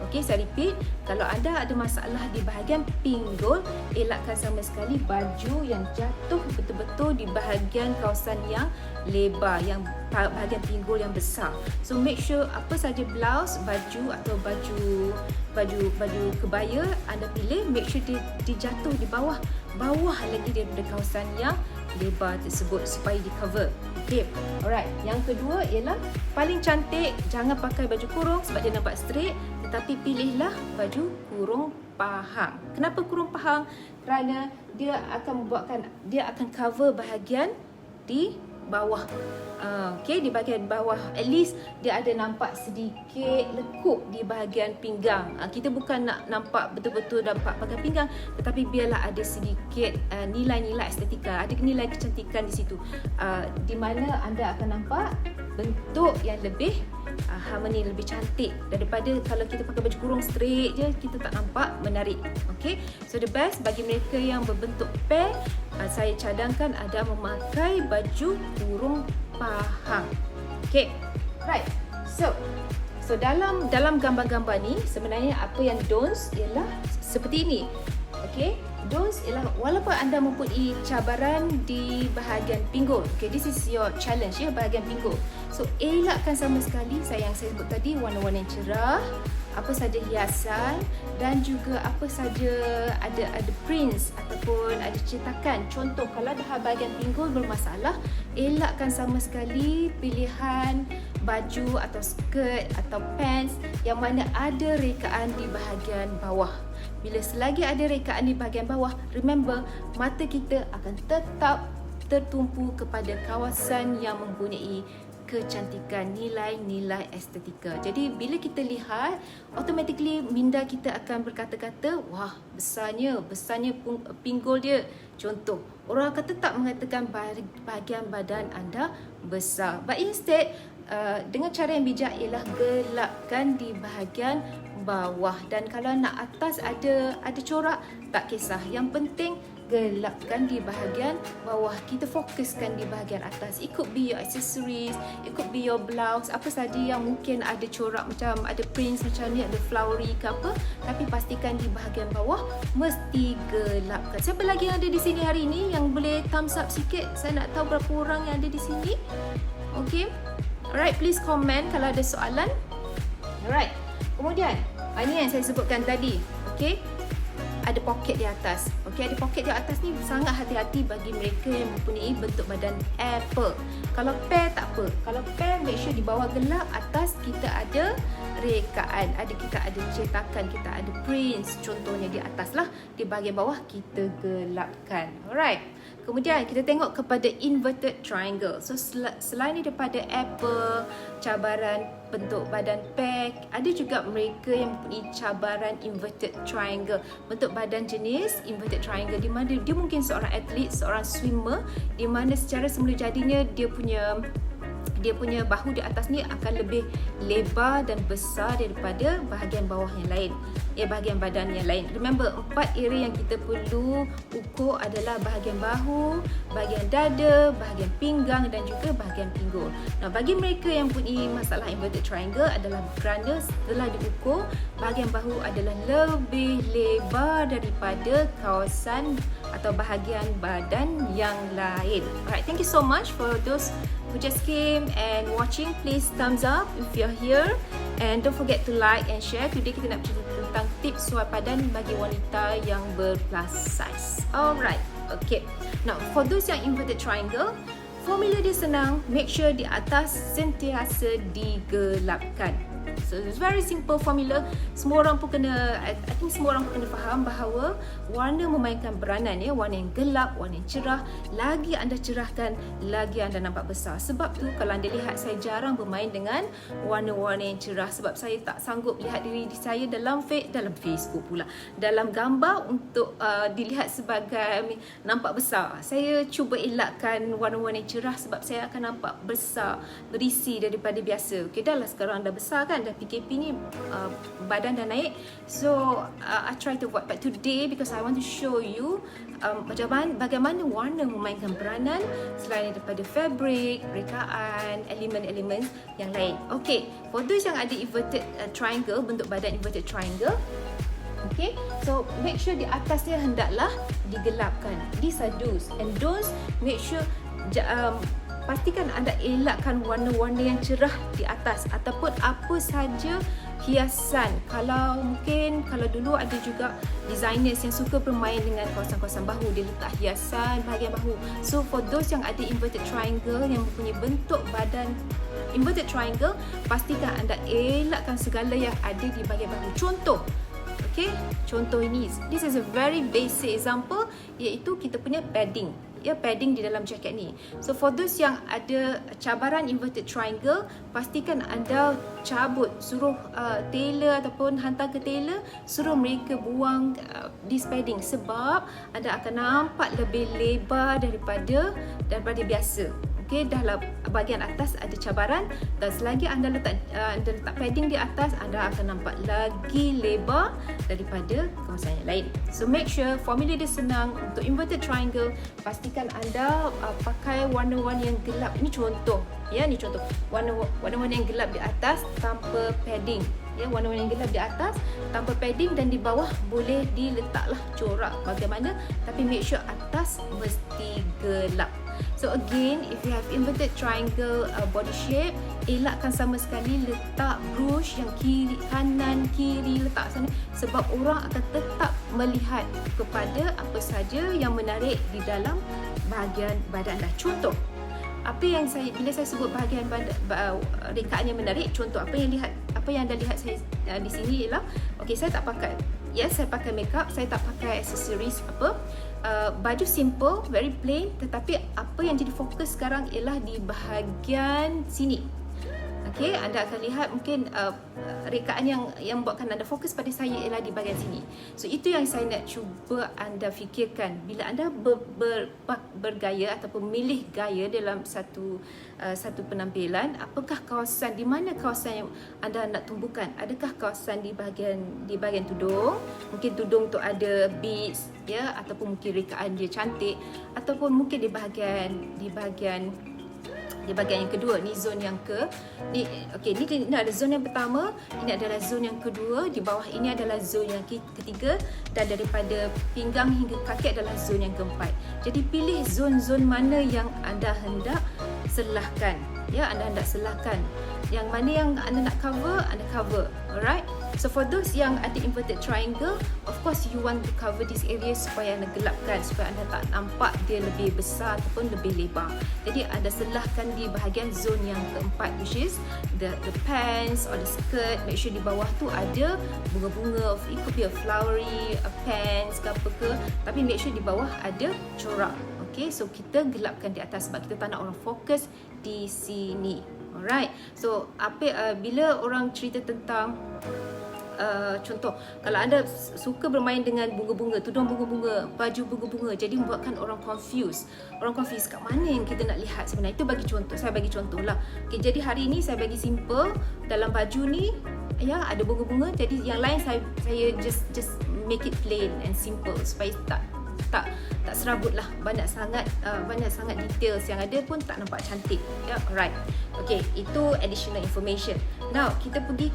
Speaker 1: Okey, saya repeat, kalau anda ada masalah di bahagian pinggul, elakkan sama sekali baju yang jatuh betul-betul di bahagian kawasan yang lebar, yang bahagian pinggul yang besar. So make sure apa saja blouse, baju atau baju kebaya anda pilih, make sure dia jatuh di bawah lagi daripada kawasan yang lebar tersebut supaya di cover. Okay, alright. Yang kedua ialah paling cantik, jangan pakai baju kurung sebab dia nampak straight, tetapi pilihlah baju kurung pahang. Kenapa kurung pahang? Kerana dia akan cover bahagian di bawah. Okay, di bahagian bawah at least dia ada nampak sedikit lekuk di bahagian pinggang. Kita bukan nak nampak betul-betul nampak bahagian pinggang, tetapi biarlah ada sedikit nilai-nilai estetika, ada nilai kecantikan di situ, di mana anda akan nampak bentuk yang lebih harmoni, lebih cantik daripada kalau kita pakai baju kurung straight je, kita tak nampak menarik. Okay, so the best bagi mereka yang berbentuk pair, saya cadangkan anda memakai baju kurung pahang. Okay, right. So dalam gambar-gambar ni sebenarnya apa yang don'ts ialah seperti ini. Okay, don'ts ialah walaupun anda mempunyai cabaran di bahagian pinggul, okay, this is your challenge ya, bahagian pinggul. So elakkan sama sekali yang saya sebut tadi, warna-warna yang cerah, apa saja hiasan dan juga apa saja ada prints ataupun ada cetakan. Contoh, kalau dah bahagian pinggul bermasalah, elakkan sama sekali pilihan baju atau skirt atau pants yang mana ada rekaan di bahagian bawah. Bila selagi ada rekaan di bahagian bawah, remember, mata kita akan tetap tertumpu kepada kawasan yang mempunyai kecantikan, nilai-nilai estetika. Jadi bila kita lihat, automatically minda kita akan berkata-kata, wah, besarnya pinggul dia. Contoh, orang akan tetap mengatakan bahagian badan anda besar. But instead, dengan cara yang bijak ialah gelapkan di bahagian bawah, dan kalau nak atas ada corak, tak kisah. Yang penting gelapkan di bahagian bawah. Kita fokuskan di bahagian atas. It could be your accessories, it could be your blouse, apa saja yang mungkin ada corak macam ada prints macam ni, ada flowery ke apa, tapi pastikan di bahagian bawah mesti gelapkan. Siapa lagi yang ada di sini hari ini yang boleh thumbs up sikit? Saya nak tahu berapa orang yang ada di sini. Okay, alright, please comment kalau ada soalan. Alright, kemudian ini yang saya sebutkan tadi. Okay, ada poket di atas. Okey, ada poket di atas ni sangat hati-hati bagi mereka yang mempunyai bentuk badan apple. Kalau pair tak apa. Kalau pair, make sure di bawah gelap, atas kita ada rekaan, kita ada cetakan, kita ada prints. Contohnya di atas lah, di bahagian bawah kita gelapkan. Alright. Kemudian kita tengok kepada inverted triangle. So selain daripada apple, cabaran bentuk badan pair, ada juga mereka yang mempunyai cabaran inverted triangle, bentuk badan jenis inverted triangle, di mana dia mungkin seorang atlet, seorang swimmer, di mana secara semula jadinya dia punya dia punya bahu di atas ni akan lebih lebar dan besar daripada bahagian bawah yang lain, bahagian badan yang lain. Remember, 4 area yang kita perlu ukur adalah bahagian bahu, bahagian dada, bahagian pinggang dan juga bahagian pinggul. Nah, bagi mereka yang punya masalah inverted triangle adalah kerana setelah diukur, bahagian bahu adalah lebih lebar daripada kawasan atau bahagian badan yang lain. Alright, thank you so much for those who just came and watching. Please thumbs up if you're here, and don't forget to like and share. Today kita nak bercerita tentang tips suai padan bagi wanita yang ber-plus size. Alright, okay. Now, for those yang inverted triangle, formula dia senang. Make sure di atas sentiasa digelapkan. So it's very simple formula. Semua orang pun kena, I think semua orang pun kena faham bahawa warna memainkan peranan, warna yang gelap, warna yang cerah. Lagi anda cerahkan, lagi anda nampak besar. Sebab tu kalau anda lihat, saya jarang bermain dengan warna-warna yang cerah sebab saya tak sanggup lihat diri saya dalam Facebook pula, dalam gambar untuk dilihat sebagai nampak besar. Saya cuba elakkan warna-warna yang cerah sebab saya akan nampak besar, berisi daripada biasa. Okay, dah lah sekarang dah besar kan, dah PKP ni badan dah naik. So I try to avoid, but today because I want to show you bagaimana warna memainkan peranan selain daripada fabric, rekaan, elemen-elemen yang lain. Okay, for those yang ada inverted triangle, bentuk badan inverted triangle, okay, so make sure di atasnya hendaklah digelapkan. These are do's and don'ts. Make sure pastikan anda elakkan warna-warna yang cerah di atas ataupun apa saja hiasan. Kalau dulu ada juga designers yang suka bermain dengan kawasan-kawasan bahu, dia letak hiasan bahagian bahu. So for those yang ada inverted triangle, yang mempunyai bentuk badan inverted triangle, pastikan anda elakkan segala yang ada di bahagian bahu. Contoh, okay, contoh ini, this is a very basic example, iaitu kita punya padding. Padding di dalam jaket ni. So for those yang ada cabaran inverted triangle, pastikan anda cabut, suruh tailor ataupun hantar ke tailor, suruh mereka buang this padding sebab anda akan nampak lebih lebar daripada biasa. Okay, dah lah bahagian atas ada cabaran, dan selagi anda letak padding di atas, anda akan nampak lagi lebar daripada kawasan yang lain. So make sure formula dia senang. Untuk inverted triangle, pastikan anda pakai warna-warna yang gelap. Ini contoh, ni contoh warna-warna yang gelap di atas tanpa padding. Warna-warna yang gelap di atas tanpa padding, dan di bawah boleh diletaklah corak bagaimana, tapi make sure atas mesti gelap. So again, if you have inverted triangle body shape, elakkan sama sekali letak brush yang kanan kiri letak sana, sebab orang akan tetap melihat kepada apa saja yang menarik di dalam bahagian badan anda. Contoh, bila saya sebut bahagian rekaan yang menarik, contoh apa yang anda lihat saya di sini ialah, okay, saya tak pakai, saya pakai makeup, saya tak pakai accessories baju simple, very plain, tetapi apa yang jadi fokus sekarang ialah di bahagian sini. Okay, anda akan lihat mungkin rekaan yang buatkan anda fokus pada saya ialah di bahagian sini. So itu yang saya nak cuba anda fikirkan bila anda bergaya ataupun memilih gaya dalam satu penampilan. Apakah kawasan, di mana kawasan yang anda nak tumbuhkan? Adakah kawasan di bahagian tudung? Mungkin tudung tu ada beads, ataupun mungkin rekaan dia cantik, ataupun mungkin di bahagian yang kedua, ni zon yang ni ada zon yang pertama, ini adalah zon yang kedua, di bawah ini adalah zon yang ketiga, dan daripada pinggang hingga kaki adalah zon yang keempat. Jadi pilih zon-zon mana yang anda hendak selahkan. Anda hendak selahkan. Yang mana yang anda nak cover, anda cover. Alright? So for those yang ada inverted triangle, of course you want to cover this area supaya anda gelapkan, supaya anda tak nampak dia lebih besar ataupun lebih lebar. Jadi anda selahkan di bahagian zon yang keempat, which is the pants or the skirt. Make sure di bawah tu ada bunga-bunga, it could be a flowery pants ke apa ke, tapi make sure di bawah ada corak. Okay, so kita gelapkan di atas sebab kita tak nak orang fokus di sini. Alright, so bila orang cerita tentang contoh, kalau anda suka bermain dengan bunga-bunga, tudung bunga-bunga, baju bunga-bunga, jadi membuatkan orang confused. Orang confused kat mana yang kita nak lihat sebenarnya. Itu bagi contoh, saya bagi contoh lah. Okay, jadi hari ni saya bagi simple. Dalam baju ni ya ada bunga-bunga, jadi yang lain saya just make it plain and simple supaya tak serabut lah, banyak sangat details yang ada pun tak nampak cantik. Ya, alright. Okay, itu additional information. Now kita pergi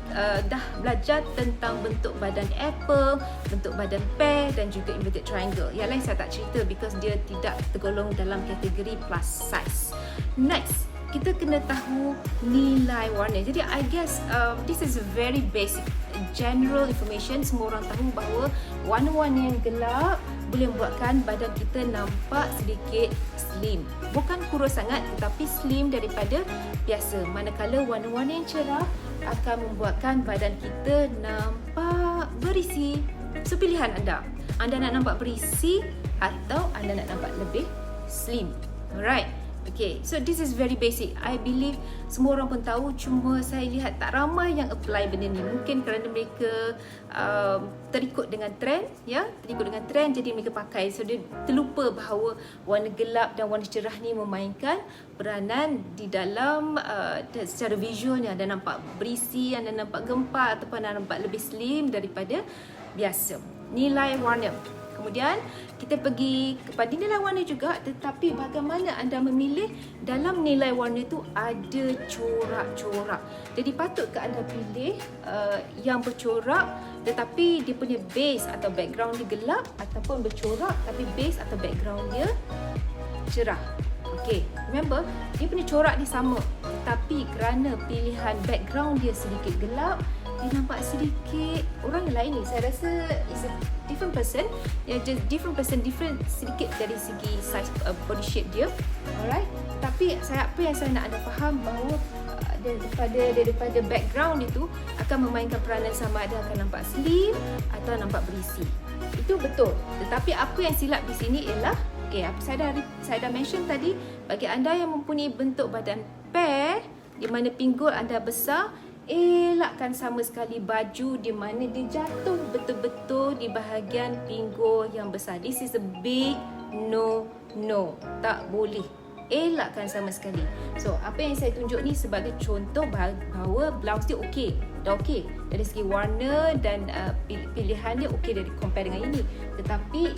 Speaker 1: dah belajar tentang bentuk badan apple, bentuk badan pear dan juga inverted triangle. Yang lain saya tak cerita because dia tidak tergolong dalam kategori plus size. Next, kita kena tahu nilai warna. Jadi I guess this is a very basic general information. Semua orang tahu bahawa warna-warna yang gelap boleh membuatkan badan kita nampak sedikit slim. Bukan kurus sangat tetapi slim daripada biasa. Manakala warna-warna yang cerah akan membuatkan badan kita nampak berisi. So pilihan anda. Anda nak nampak berisi atau anda nak nampak lebih slim. Alright. Okay, so this is very basic. I believe semua orang pun tahu, cuma saya lihat tak ramai yang apply benda ni. Mungkin kerana mereka terikut dengan trend, ya, terikut dengan trend jadi mereka pakai. So dia terlupa bahawa warna gelap dan warna cerah ni memainkan peranan di dalam secara visual ni. Anda nampak berisi, anda nampak gempar ataupun anda nampak lebih slim daripada biasa. Nilai warna. Kemudian kita pergi kepada nilai warna juga, tetapi bagaimana anda memilih. Dalam nilai warna itu ada corak-corak. Jadi patutkah anda pilih yang bercorak tetapi dia punya base atau background dia gelap, ataupun bercorak tapi base atau background dia cerah. Okay, remember dia punya corak dia sama, tapi kerana pilihan background dia sedikit gelap, dia nampak sedikit orang lain ni. Saya rasa is a different person, just different person, different sedikit dari segi size body shape dia. Alright, tapi apa yang saya nak anda faham bahawa daripada background itu akan memainkan peranan sama ada akan nampak slim atau nampak berisi. Itu betul. Tetapi apa yang silap di sini ialah, okay, saya dah mention tadi, bagi anda yang mempunyai bentuk badan pear di mana pinggul anda besar, elakkan sama sekali baju di mana dia jatuh betul-betul di bahagian pinggul yang besar. This is a big no. Tak boleh. Elakkan sama sekali. So, apa yang saya tunjuk ni sebagai contoh bahawa blouse dia okey. Dah okey. Dari segi warna dan pilihan dia okey dari compare dengan ini. Tetapi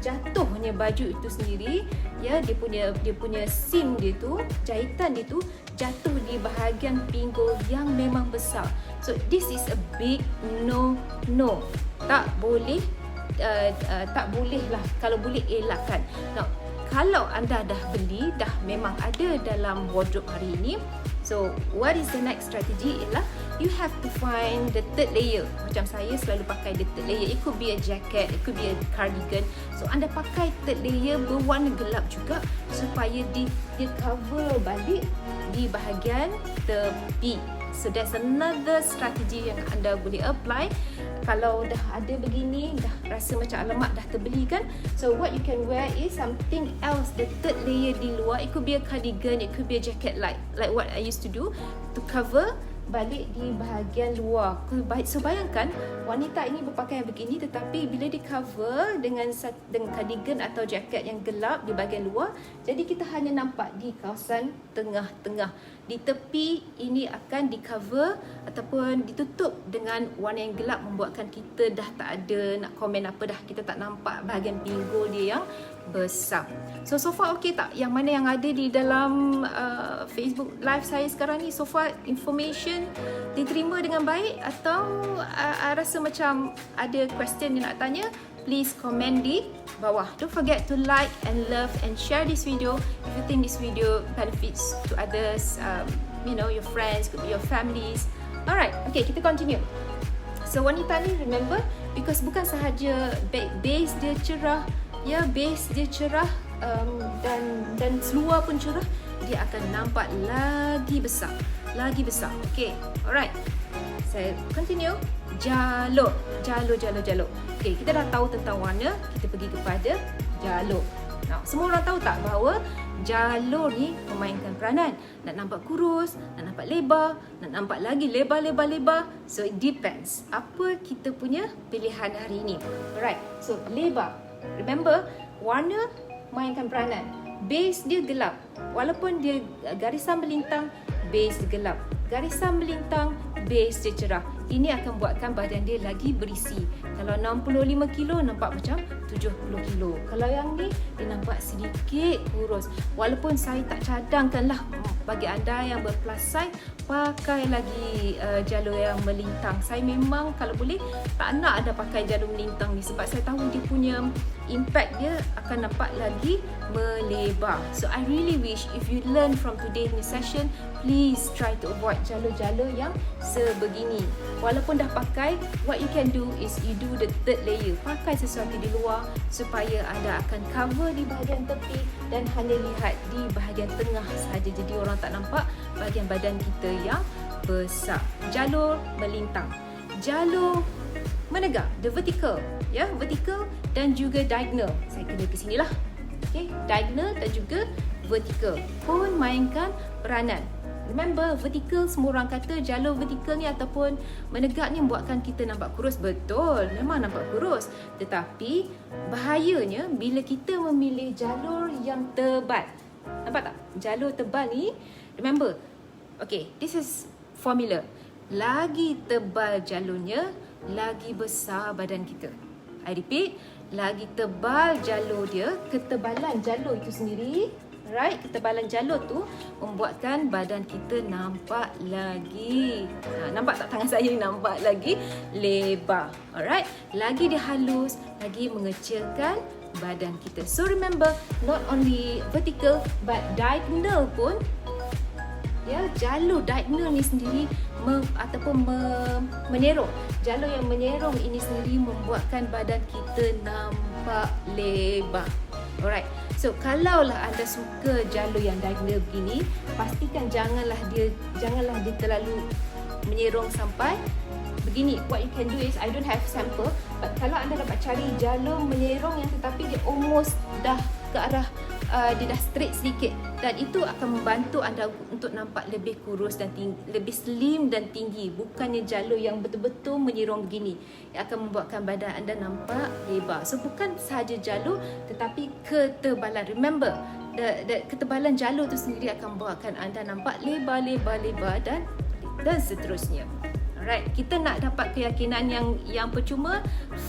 Speaker 1: jatuhnya baju itu sendiri, ya, dia punya seam dia tu, jahitan dia tu jatuh di bahagian pinggul yang memang besar. So this is a big no. Tak boleh, tak boleh lah. Kalau boleh elakkan. Now, kalau anda dah beli, dah memang ada dalam wardrobe hari ini, so what is the next strategy ialah you have to find the third layer. Macam saya selalu pakai the third layer. It could be a jacket, it could be a cardigan. So anda pakai third layer berwarna gelap juga supaya dia cover balik di bahagian tepi. So that's another strategy yang anda boleh apply. Kalau dah ada begini, dah rasa macam alamak dah terbeli kan. So what you can wear is something else, the third layer di luar. It could be a cardigan, it could be a jacket like what I used to do to cover balik di bahagian luar. So bayangkan wanita ini berpakaian begini, tetapi bila di cover dengan cardigan atau jaket yang gelap di bahagian luar, jadi kita hanya nampak di kawasan tengah-tengah. Di tepi ini akan di cover ataupun ditutup dengan warna yang gelap, membuatkan kita dah tak ada nak komen apa dah. Kita tak nampak bahagian pinggul dia yang besar. So far okay tak? Yang mana yang ada di dalam Facebook live saya sekarang ni, so far information diterima dengan baik atau rasa macam ada question yang nak tanya? Please comment di bawah. Don't forget to like and love and share this video if you think this video benefits to others, your friends, could be your families. Alright, okay, kita continue. So wanita ni, remember, because bukan sahaja base dia cerah, ya, base dia cerah, dan seluar pun cerah, dia akan nampak lagi besar. Okay, alright. Saya continue. Jalur. Okay, kita dah tahu tentang warna, kita pergi kepada jalur. Nah, semua orang tahu tak bahawa jalur ni memainkan peranan. Nak nampak kurus, nak nampak lebar, nak nampak lagi lebar. So it depends. Apa kita punya pilihan hari ini. Alright, so lebar. Remember, warna mainkan peranan. Base dia gelap. Walaupun dia garisan melintang, base dia gelap. Garisan melintang, base dia cerah. Ini akan buatkan badan dia lagi berisi. Kalau 65 kilo nampak macam 70 kilo. Kalau yang ni dia nampak sedikit kurus. Walaupun saya tak cadangkanlah bagi anda yang ber-plus size, pakai lagi jalur yang melintang. Saya memang kalau boleh tak nak ada pakai jalur melintang ni sebab saya tahu dia punya impact dia akan nampak lagi melebar. So I really wish if you learn from today's session, please try to avoid jalur-jalur yang sebegini. Walaupun dah pakai, what you can do is you do the third layer. Pakai sesuatu di luar supaya anda akan cover di bahagian tepi dan hanya lihat di bahagian tengah sahaja. Jadi orang tak nampak bahagian badan kita yang besar. Jalur melintang. Jalur menegak, the vertical, ya, vertical dan juga diagonal. Saya kena ke sinilah. Okey, diagonal dan juga vertical pun mainkan peranan. Remember, vertical, semua orang kata jalur vertical ni ataupun menegak ni membuatkan kita nampak kurus. Betul, memang nampak kurus. Tetapi bahayanya bila kita memilih jalur yang tebal. Nampak tak? Jalur tebal ni, remember, okay, this is formula. Lagi tebal jalurnya, lagi besar badan kita. I repeat, lagi tebal jalur dia, ketebalan jalur itu sendiri, right, ketebalan jalur tu membuatkan badan kita nampak lagi, nampak tak tangan saya nampak lagi lebar. Alright, lagi dia halus, lagi mengecilkan badan kita. So remember, not only vertical but diagonal pun, ya, jalur diagonal ni sendiri menyerong. Jalur yang menyerong ini sendiri membuatkan badan kita nampak lebar. Alright. So kalaulah anda suka jalur yang diagonal begini, pastikan janganlah dia terlalu menyerong sampai begini. What you can do is, I don't have sample, but kalau anda dapat cari jalur menyerong yang tetapi dia almost dah ke arah dia dah straight sedikit, dan itu akan membantu anda untuk nampak lebih kurus dan tinggi, lebih slim dan tinggi. Bukannya jalur yang betul-betul menyerong begini yang akan membuatkan badan anda nampak lebar. So bukan sahaja jalur tetapi ketebalan. Remember, ketebalan jalur itu sendiri akan membuatkan anda nampak lebar dan seterusnya. Alright, kita nak dapat keyakinan yang percuma,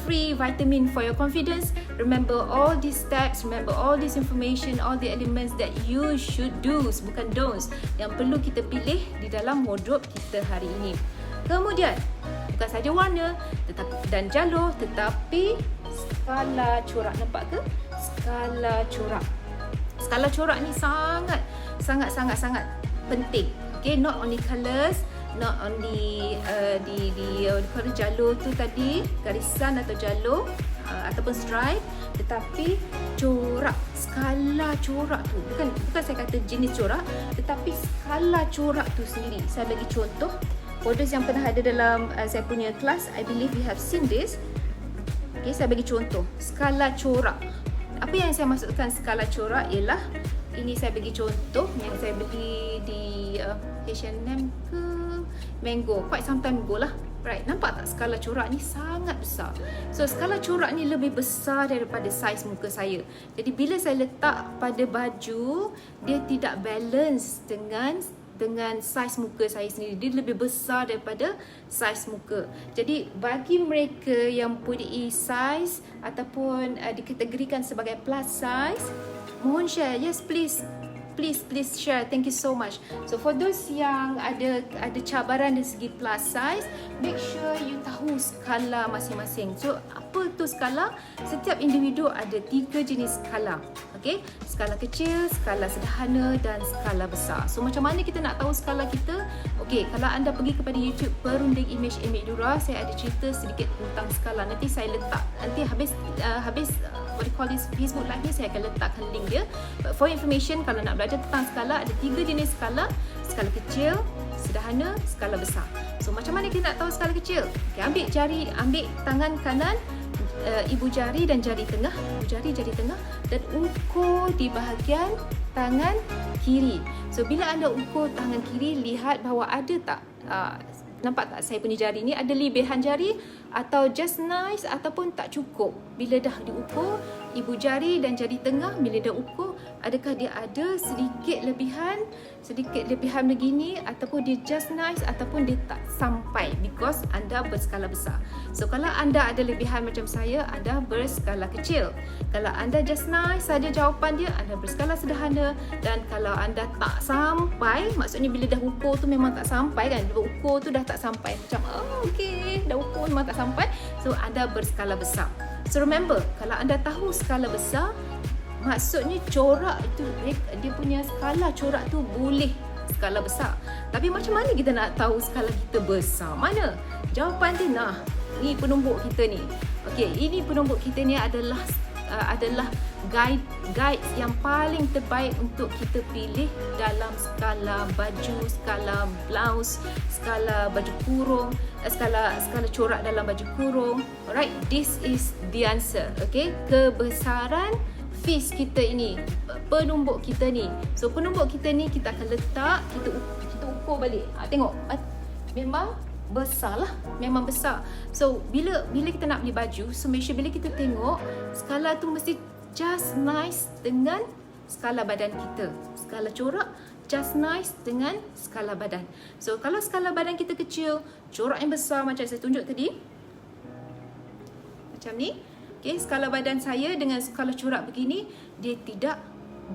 Speaker 1: free vitamin for your confidence. Remember all these steps, remember all this information, all the elements that you should do, bukan don'ts, yang perlu kita pilih di dalam wardrobe kita hari ini. Kemudian, bukan saja warna dan jalur, tetapi skala corak. Nampak ke? Skala corak. Skala corak ni sangat penting. Okay, not only colours, not only di jalur tu tadi, garisan atau jalur ataupun stripe, tetapi corak, skala corak tu. Bukan saya kata jenis corak, tetapi skala corak tu sendiri. Saya bagi contoh, for those yang pernah ada dalam saya punya kelas, I believe you have seen this. Okay, saya bagi contoh, skala corak. Apa yang saya maksudkan skala corak ialah, ini saya bagi contoh yang saya beli di H&M ke Mango, quite some time ago lah. Right, nampak tak skala corak ni sangat besar. So skala corak ni lebih besar daripada saiz muka saya. Jadi bila saya letak pada baju, dia tidak balance dengan saiz muka saya sendiri. Dia lebih besar daripada saiz muka. Jadi bagi mereka yang mempunyai saiz ataupun dikategorikan sebagai plus size, mohon share. Yes, please share. Thank you so much. So for those yang ada cabaran dari segi plus size, make sure you tahu skala masing-masing. So apa tu skala? Setiap individu ada 3 jenis skala. Okay, skala kecil, skala sederhana dan skala besar. So macam mana kita nak tahu skala kita? Okay, kalau anda pergi kepada YouTube Perunding Image Dura, saya ada cerita sedikit tentang skala. Nanti saya letak, nanti habis what you call this Facebook live ni, saya akan letakkan link dia. But for information, kalau nak belajar tentang skala, ada 3 jenis skala. Skala kecil, sederhana, skala besar. So macam mana kita nak tahu skala kecil? Okay, ambil tangan kanan, ibu jari dan jari tengah, ibu jari, jari tengah, dan ukur di bahagian tangan kiri. So bila anda ukur tangan kiri, lihat bahawa ada tak nampak tak saya punya jari ni ada lebihan jari atau just nice ataupun tak cukup. Bila dah diukur ibu jari dan jari tengah, bila dah ukur, adakah dia ada sedikit lebihan begini, ataupun dia just nice ataupun dia tak sampai, because anda berskala besar. So kalau anda ada lebihan macam saya, anda berskala kecil. Kalau anda just nice saja jawapan dia, anda berskala sederhana. Dan kalau anda tak sampai, maksudnya bila dah ukur tu memang tak sampai kan, bila ukur tu dah tak sampai, macam okey, dah ukur memang tak sampai, so anda berskala besar. So remember, kalau anda tahu skala besar, maksudnya corak itu, dia punya skala corak tu boleh skala besar. Tapi macam mana kita nak tahu skala kita besar? Mana? Jawapan dia, ni penumbuk kita ni. Okey, ini penumbuk kita ni adalah guide yang paling terbaik untuk kita pilih dalam skala baju, skala blouse, skala baju kurung, skala corak dalam baju kurung. Alright, this is the answer. Okay, kebesaran fish kita ini, penumbuk kita ni. So penumbuk kita ni kita akan letak, kita ukur balik. Tengok, memang besar lah, memang besar. So bila kita nak beli baju, so make sure bila kita tengok skala tu mesti just nice dengan skala badan kita. Skala corak just nice dengan skala badan. So kalau skala badan kita kecil, corak yang besar macam saya tunjuk tadi, macam ni. Okay, skala badan saya dengan skala corak begini, dia tidak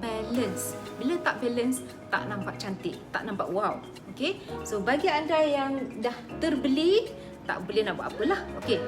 Speaker 1: balance. Bila tak balance, tak nampak cantik, tak nampak wow. Okay, so bagi anda yang dah terbeli, tak boleh nak buat apalah. Okay,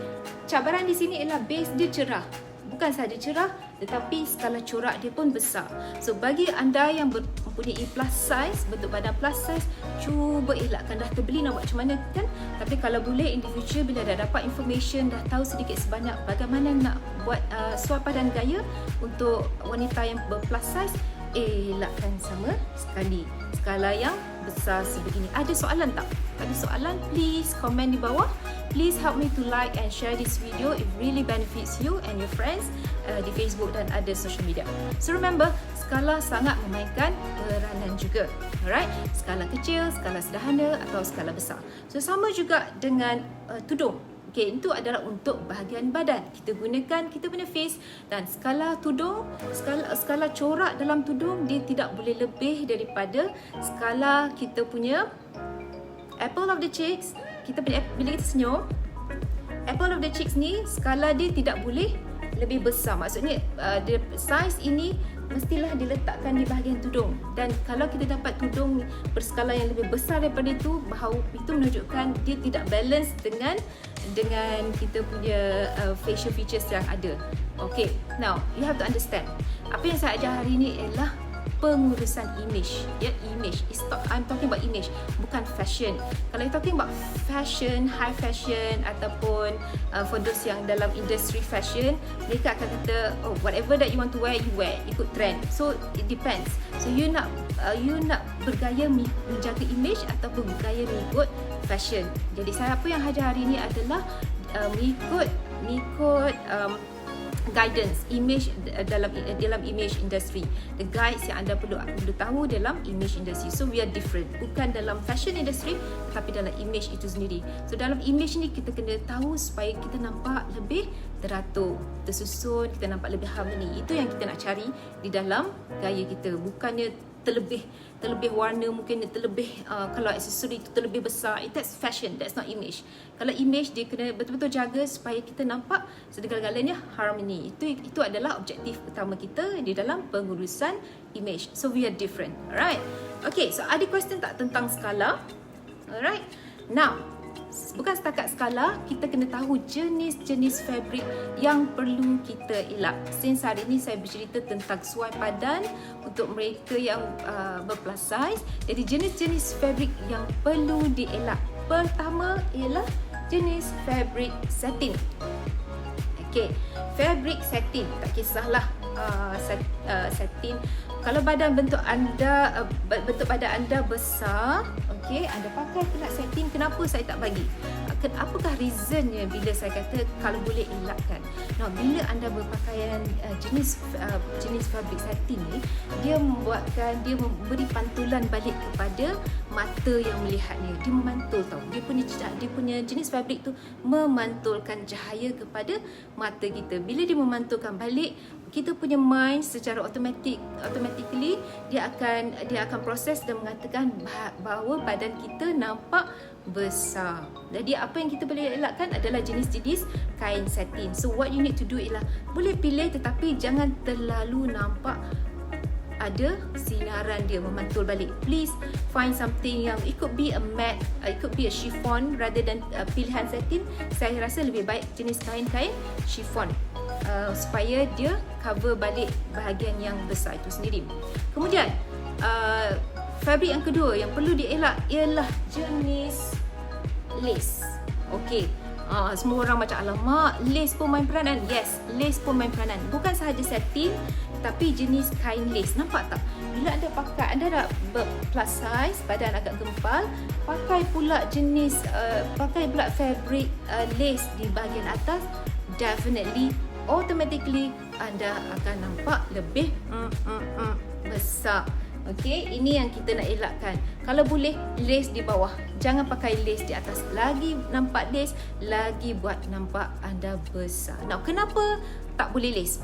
Speaker 1: cabaran di sini ialah base dia cerah. Bukan sahaja cerah, tetapi skala corak dia pun besar. So bagi anda yang mempunyai plus size, bentuk badan plus size, cuba elakkan. Dah terbeli nak buat macam mana kan? Tapi kalau boleh in the future, bila dah dapat information, dah tahu sedikit sebanyak bagaimana nak buat suapan dan gaya untuk wanita yang berplus size, elakkan sama sekali skala yang besar sebegini. Ada soalan tak? Ada soalan? Please comment di bawah. Please help me to like and share this video. It really benefits you and your friends di Facebook dan ada social media. So remember, skala sangat memainkan peranan juga. Alright, skala kecil, skala sederhana atau skala besar. So sama juga dengan tudung. Okay, itu adalah untuk bahagian badan. Kita gunakan kita punya face, dan skala tudung, skala corak dalam tudung dia tidak boleh lebih daripada skala kita punya apple of the cheeks. Kita punya, bila kita senyum, apple of the cheeks ni skala dia tidak boleh lebih besar. Maksudnya size ini mestilah diletakkan di bahagian tudung. Dan kalau kita dapat tudung berskala yang lebih besar daripada itu, bahawa itu menunjukkan dia tidak balance dengan kita punya facial features yang ada. Okay, now you have to understand, apa yang saya ajar hari ini ialah pengurusan image. Image. I'm talking about image, bukan fashion. Kalau you talking about fashion, high fashion, ataupun for those yang dalam industry fashion, mereka akan kata, whatever that you want to wear, you wear, ikut trend. So it depends. So you nak bergaya menjaga image ataupun bergaya mengikut fashion. Jadi saya apa yang hajar hari ini adalah mengikut guidance image dalam image industry, the guides yang anda perlu tahu dalam image industry. So we are different, bukan dalam fashion industry tetapi dalam image itu sendiri. So dalam image ni kita kena tahu supaya kita nampak lebih teratur, tersusun, kita nampak lebih harmoni. Itu yang kita nak cari di dalam gaya kita, bukannya terlebih warna, mungkin terlebih kalau aksesori itu terlebih besar. That's fashion, that's not image. Kalau image dia kena betul-betul jaga supaya kita nampak segala-galanya harmoni. Itu adalah objektif utama kita di dalam pengurusan image. So we are different. Alright. Okay, so ada question tak tentang skala? Alright. Now, bukan setakat skala, kita kena tahu jenis-jenis fabric yang perlu kita elak. Since hari ini saya bercerita tentang sesuai padan untuk mereka yang berplus size, jadi jenis-jenis fabric yang perlu dielak. Pertama ialah jenis fabric satin. Okay, fabric satin, tak kisahlah satin. Kalau bentuk badan anda besar, okey, anda pakai pula satin, kenapa saya tak bagi? Apakah reasonnya bila saya kata kalau boleh elakkan? Nah, bila anda berpakaian jenis fabrik satin ni, dia memberi pantulan balik kepada mata yang melihatnya. Dia memantul tau. Dia punya jenis fabrik tu memantulkan cahaya kepada mata kita. Bila dia memantulkan balik, kita punya mind secara automatically dia akan proses dan mengatakan bahawa badan kita nampak besar. Jadi apa yang kita boleh elakkan adalah jenis-jenis kain satin. So what you need to do ialah boleh pilih tetapi jangan terlalu nampak ada sinaran dia memantul balik. Please find something yang it could be a matte, it could be a chiffon rather than pilihan satin. Saya rasa lebih baik jenis kain chiffon supaya dia cover balik bahagian yang besar itu sendiri. Kemudian fabrik yang kedua yang perlu dielak ialah jenis lace. Okey. Semua orang macam alamak, lace pun main peranan. Yes, lace pun main peranan. Bukan sahaja satin tapi jenis kain lace. Nampak tak? Bila anda pakai, anda dah plus size, badan agak gempal, pakai pula fabrik lace di bahagian atas, definitely automatically anda akan nampak lebih besar. Okey, ini yang kita nak elakkan. Kalau boleh, lace di bawah. Jangan pakai lace di atas. Lagi nampak lace, lagi buat nampak anda besar. Now, kenapa tak boleh lace?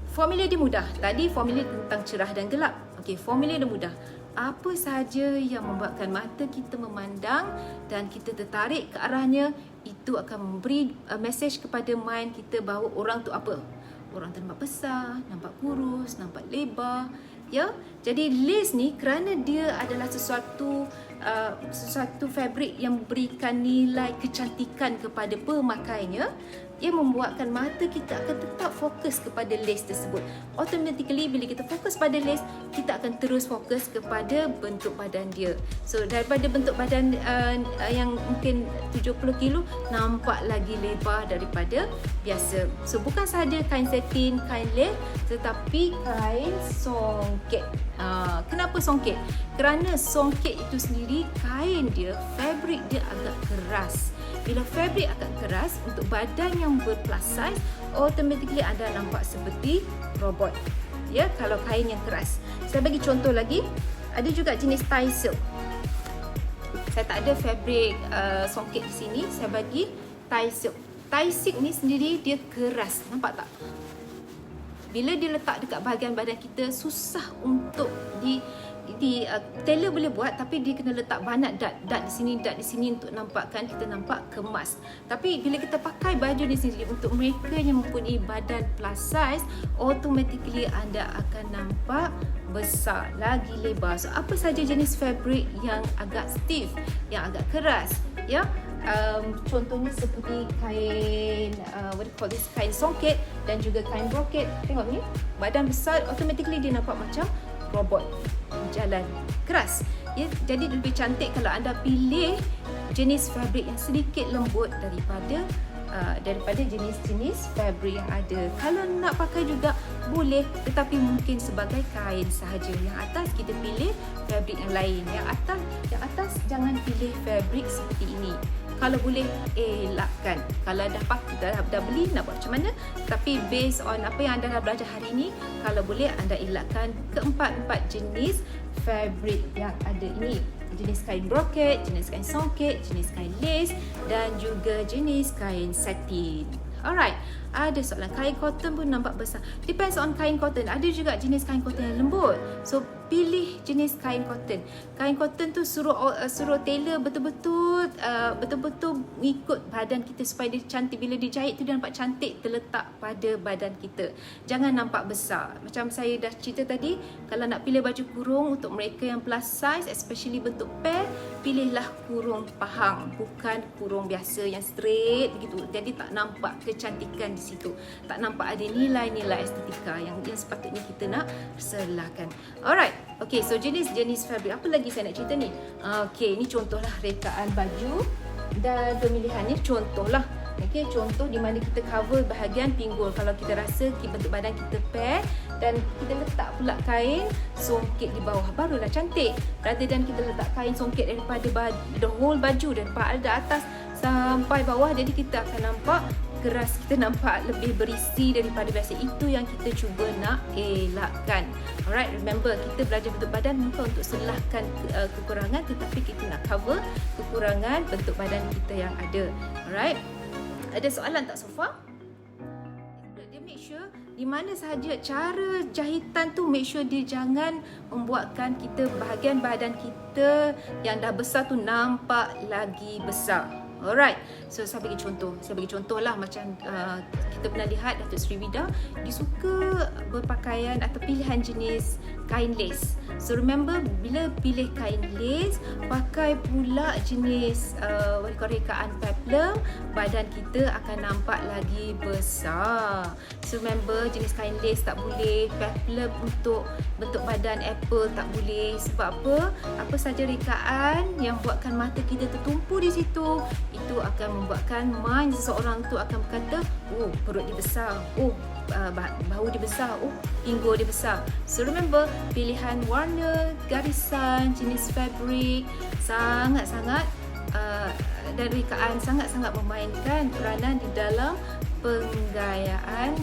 Speaker 1: Formula dia mudah. Tadi formula tentang cerah dan gelap. Okey, formula dia mudah. Apa sahaja yang membuatkan mata kita memandang dan kita tertarik ke arahnya, itu akan memberi message kepada mind kita bahawa orang tu apa? Orang tu nampak besar, nampak kurus, nampak lebar. Ya, jadi lace ni kerana dia adalah sesuatu fabrik yang memberikan nilai kecantikan kepada pemakainya, ia membuatkan mata kita akan tetap fokus kepada lace tersebut. Automatically bila kita fokus pada lace, kita akan terus fokus kepada bentuk badan dia. So daripada bentuk badan yang mungkin 70 kilo nampak lagi lebar daripada biasa. So bukan sahaja kain satin, kain lace, tetapi kain songket. Kenapa songket? Kerana songket itu sendiri kain dia, fabrik dia agak keras. Bila fabrik agak keras untuk badan yang ber-plus size, automatically anda nampak seperti robot. Ya, kalau kain yang keras. Saya bagi contoh lagi, ada juga jenis tie silk. Saya tak ada fabrik songket di sini, saya bagi tie silk. Tie silk ni sendiri dia keras, nampak tak? Bila dia letak dekat bahagian badan kita, susah untuk tailor boleh buat tapi dia kena letak banyak dot di sini untuk nampakkan kita nampak kemas. Tapi bila kita pakai baju ni sendiri untuk mereka yang mempunyai badan plus size, automatically anda akan nampak besar, lagi lebar. So apa saja jenis fabrik yang agak stiff, yang agak keras, ya. Contohnya seperti kain kain songket dan juga kain broket. Tengok ni, badan besar, automatically dia nampak macam robot jalan keras. Ya, jadi lebih cantik kalau anda pilih jenis fabrik yang sedikit lembut daripada jenis-jenis fabrik yang ada. Kalau nak pakai juga boleh, tetapi mungkin sebagai kain sahaja. Yang atas kita pilih fabrik yang lain. Yang atas jangan pilih fabrik seperti ini. Kalau boleh elakkan. Kalau dah beli nak buat macam mana? Tapi based on apa yang anda dah belajar hari ini, kalau boleh anda elakkan keempat-empat jenis fabrik yang ada ini. Jenis kain broket, jenis kain songket, jenis kain lace dan juga jenis kain satin. Alright, ada soalan kain cotton pun nampak besar. Depends on kain cotton. Ada juga jenis kain cotton yang lembut. So pilih jenis kain cotton. Kain cotton tu suruh tailor betul-betul ikut badan kita supaya dia cantik. Bila dijahit tu dia nampak cantik terletak pada badan kita. Jangan nampak besar. Macam saya dah cerita tadi, kalau nak pilih baju kurung untuk mereka yang plus size, especially bentuk pair, pilihlah kurung pahang, bukan kurung biasa yang straight begitu. Jadi tak nampak kecantikan di situ. Tak nampak ada nilai-nilai estetika yang sepatutnya kita nak selahkan. Alright. Okay, so jenis-jenis fabrik. Apa lagi saya nak cerita ni? Okay, ni contohlah rekaan baju dan pemilihannya. Contohlah. Okay, contoh di mana kita cover bahagian pinggul. Kalau kita rasa bentuk badan kita pair dan kita letak pula kain songket di bawah, barulah cantik. Rather than kita letak kain songket daripada the whole baju daripada atas sampai bawah. Jadi kita akan nampak keras, kita nampak lebih berisi daripada biasa. Itu yang kita cuba nak elakkan. Alright, remember kita belajar bentuk badan bukan untuk selahkan kekurangan, tetapi kita nak cover kekurangan bentuk badan kita yang ada. Alright, ada soalan tak so far? Dia make sure di mana sahaja cara jahitan tu, make sure dia jangan membuatkan kita bahagian badan kita yang dah besar tu nampak lagi besar. Alright, so saya bagi contoh lah macam kita pernah lihat Datuk Sri Vida, dia suka berpakaian atau pilihan jenis kain lace. So remember, bila pilih kain lace, pakai pula jenis rekaan peplum, badan kita akan nampak lagi besar. So remember, jenis kain lace tak boleh, peplum untuk bentuk badan apple tak boleh. Sebab apa? Apa saja rekaan yang buatkan mata kita tertumpu di situ, itu akan membuatkan mind seseorang tu akan berkata, oh perut dia besar, oh bahu dia besar, oh pinggul dia besar. So remember, pilihan warna, garisan, jenis fabric sangat-sangat dan rekaan sangat-sangat memainkan peranan di dalam penggayaan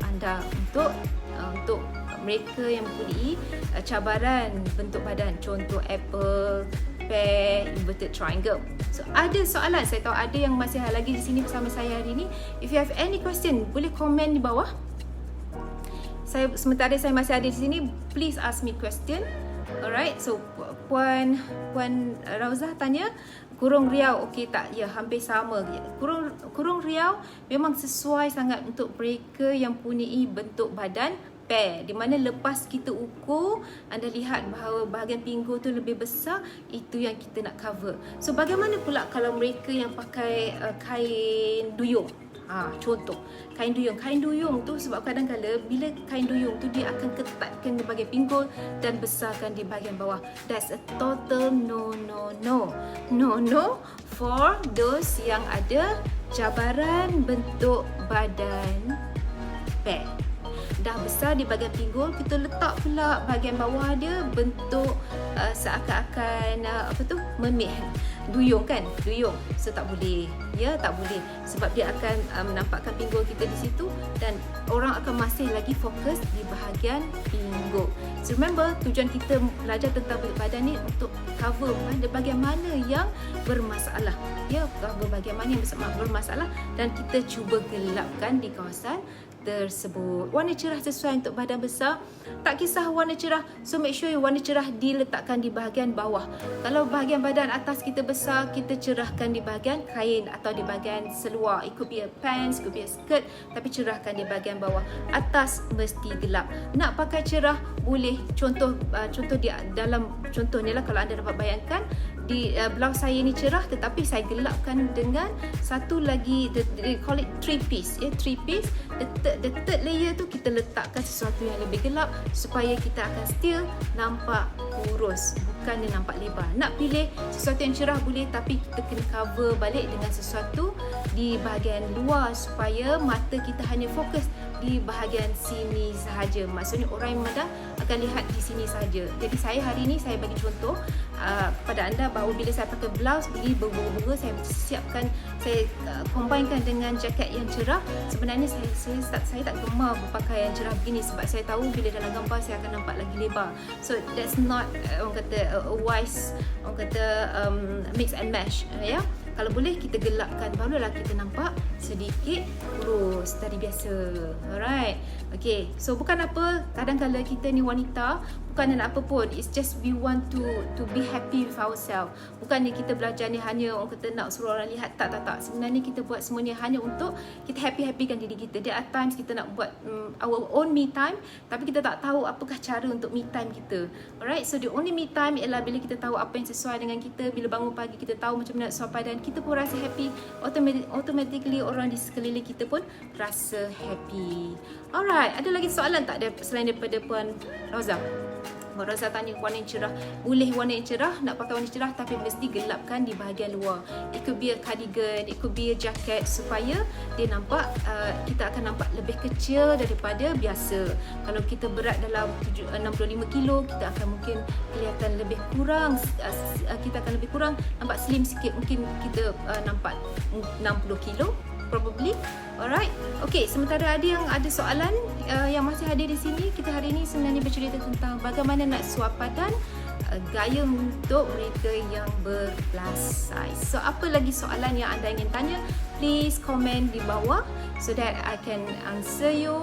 Speaker 1: anda untuk mereka yang mempunyai cabaran bentuk badan, contoh apple, pear, inverted triangle. So ada soalan, saya tahu ada yang masih lagi di sini bersama saya hari ini. If you have any question, boleh komen di bawah. Sementara saya masih ada di sini, please ask me question. Alright, so Puan Rauzah tanya, kurung riau okey tak? Ya, hampir sama. Kurung riau memang sesuai sangat untuk mereka yang mempunyai bentuk badan pair, di mana lepas kita ukur, anda lihat bahawa bahagian pinggul tu lebih besar, itu yang kita nak cover. So bagaimana pula kalau mereka yang pakai kain duyung? Contoh kain duyung tu, sebab kadang-kadang bila kain duyung tu dia akan ketatkan di bahagian pinggul dan besarkan di bahagian bawah. That's a total no for those yang ada cabaran bentuk badan pair. Dah besar di bahagian pinggul, kita letak pula bahagian bawah dia bentuk seakan-akan mermaid, duyung. So tak boleh, ya tak boleh, sebab dia akan menampakkan pinggul kita di situ dan orang akan masih lagi fokus di bahagian pinggul. So remember, tujuan kita belajar tentang bentuk badan ni untuk cover bahagian mana yang bermasalah, ya, cover bahagian mana yang bermasalah, dan kita cuba gelapkan di kawasan tersebut. Warna cerah sesuai untuk badan besar, tak kisah warna cerah, so make sure warna cerah diletakkan di bahagian bawah. Kalau bahagian badan atas kita besar, kita cerahkan di bahagian kain atau di bahagian seluar. It could be a pants, could be a skirt, tapi cerahkan di bahagian bawah. Atas mesti gelap. Nak pakai cerah boleh. Contoh di dalam contoh ni lah, kalau anda dapat bayangkan, di blouse saya ni cerah tetapi saya gelapkan dengan satu lagi, they call it three piece. The third layer tu kita letakkan sesuatu yang lebih gelap supaya kita akan still nampak kurus, bukan dia nampak lebar. Nak pilih sesuatu yang cerah boleh, tapi kita kena cover balik dengan sesuatu di bahagian luar supaya mata kita hanya fokus di bahagian sini sahaja. Maksudnya orang yang memandang akan lihat di sini saja. Jadi saya hari ini saya bagi contoh kepada anda bahawa bila saya pakai blouse begini berbunga-bunga, saya siapkan, saya combinekan dengan jaket yang cerah. Sebenarnya saya tak gemar berpakaian cerah begini sebab saya tahu bila dalam gambar saya akan nampak lagi lebar. So that's not orang kata a wise, orang kata mix and match, ya. Kalau boleh kita gelapkan, barulah kita nampak sedikit kurus dari biasa. Alright. Okay, so bukan apa, kadang-kadang kita ni wanita bukan nak apa pun, it's just we want to be happy with ourselves. Bukannya kita belajar ni hanya orang kata nak suruh orang lihat, tak. Sebenarnya kita buat semua ni hanya untuk kita happy-happykan diri kita. There are times kita nak buat our own me time, tapi kita tak tahu apakah cara untuk me time kita. Alright, so the only me time ialah bila kita tahu apa yang sesuai dengan kita. Bila bangun pagi kita tahu macam mana nak suap badan, kita pun rasa happy, automatically orang di sekeliling kita pun rasa happy. Alright, ada lagi soalan tak selain daripada Puan Rauzah? Rosa tanya warna yang cerah. Boleh warna yang cerah, nak pakai warna cerah tapi mesti gelapkan di bahagian luar. It could be a cardigan, it could be a jacket supaya dia nampak, kita akan nampak lebih kecil daripada biasa. Kalau kita berat dalam 65 kilo, kita akan mungkin kelihatan lebih kurang, kita akan lebih kurang, nampak slim sikit. Mungkin kita nampak 60 kilo probably. Alright. Okay, sementara ada yang ada soalan yang masih hadir di sini, kita hari ini sebenarnya bercerita tentang bagaimana nak suap badan gaya untuk mereka yang ber-plus size. So, apa lagi soalan yang anda ingin tanya? Please comment di bawah so that I can answer you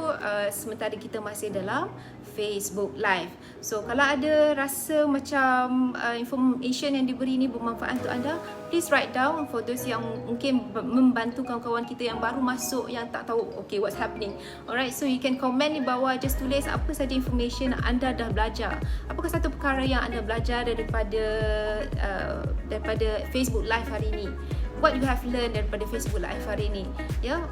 Speaker 1: sementara kita masih dalam Facebook Live. So, kalau ada rasa macam information yang diberi ini bermanfaat untuk anda, please write down for those yang mungkin membantu kawan-kawan kita yang baru masuk, yang tak tahu okay what's happening. Alright, so you can comment di bawah, just tulis apa saja information anda dah belajar. Apakah satu perkara yang anda belajar daripada Facebook Live hari ini? What you have learned daripada Facebook Live hari ini? Ya,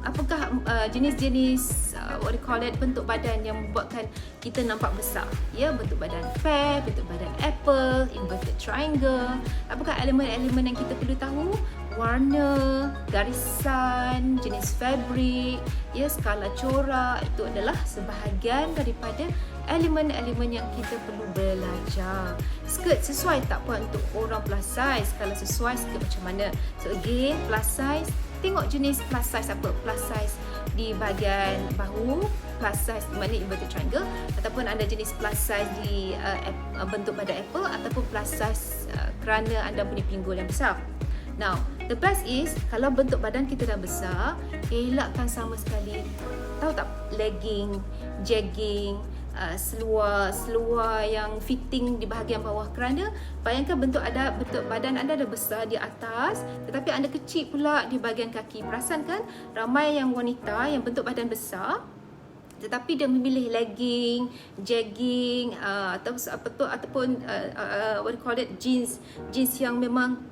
Speaker 1: apakah jenis-jenis what you call it, bentuk badan yang membuatkan kita nampak besar? Ya, bentuk badan pear, bentuk badan apple, inverted triangle. Apakah elemen-elemen yang kita perlu tahu? Warna, garisan, jenis fabric, ya, skala corak, itu adalah sebahagian daripada elemen-elemen yang kita perlu belajar. Skirt sesuai tak puan untuk orang plus size? Kalau sesuai, skirt macam mana? So again, plus size, tengok jenis plus size apa. Plus size di bahagian bahu, plus size di mana inverted triangle, ataupun ada jenis plus size di bentuk badan apple, ataupun plus size kerana anda punya pinggul yang besar. Now, the best is kalau bentuk badan kita dah besar, elakkan sama sekali, tahu tak, legging, jegging, seluar yang fitting di bahagian bawah, kerana bayangkan bentuk badan anda dah besar di atas tetapi anda kecil pula di bahagian kaki. Perasan kan, ramai yang wanita yang bentuk badan besar tetapi dia memilih legging, jegging, ataupun what you call it, jeans yang memang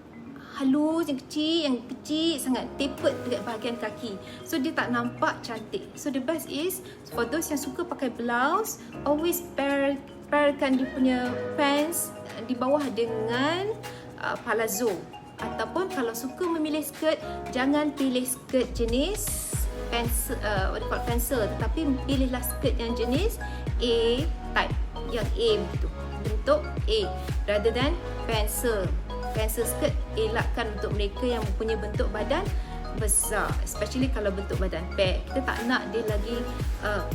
Speaker 1: halus, yang kecil sangat, tapered dekat bahagian kaki. So dia tak nampak cantik. So the best is for those yang suka pakai blouse, always pairkan dia punya pants di bawah dengan palazzo. Ataupun kalau suka memilih skirt, jangan pilih skirt jenis pencil, tetapi pilihlah skirt yang jenis A type, yang A bentuk A, rather than pencil skirt. Elakkan untuk mereka yang mempunyai bentuk badan besar, especially kalau bentuk badan pear. Kita tak nak dia lagi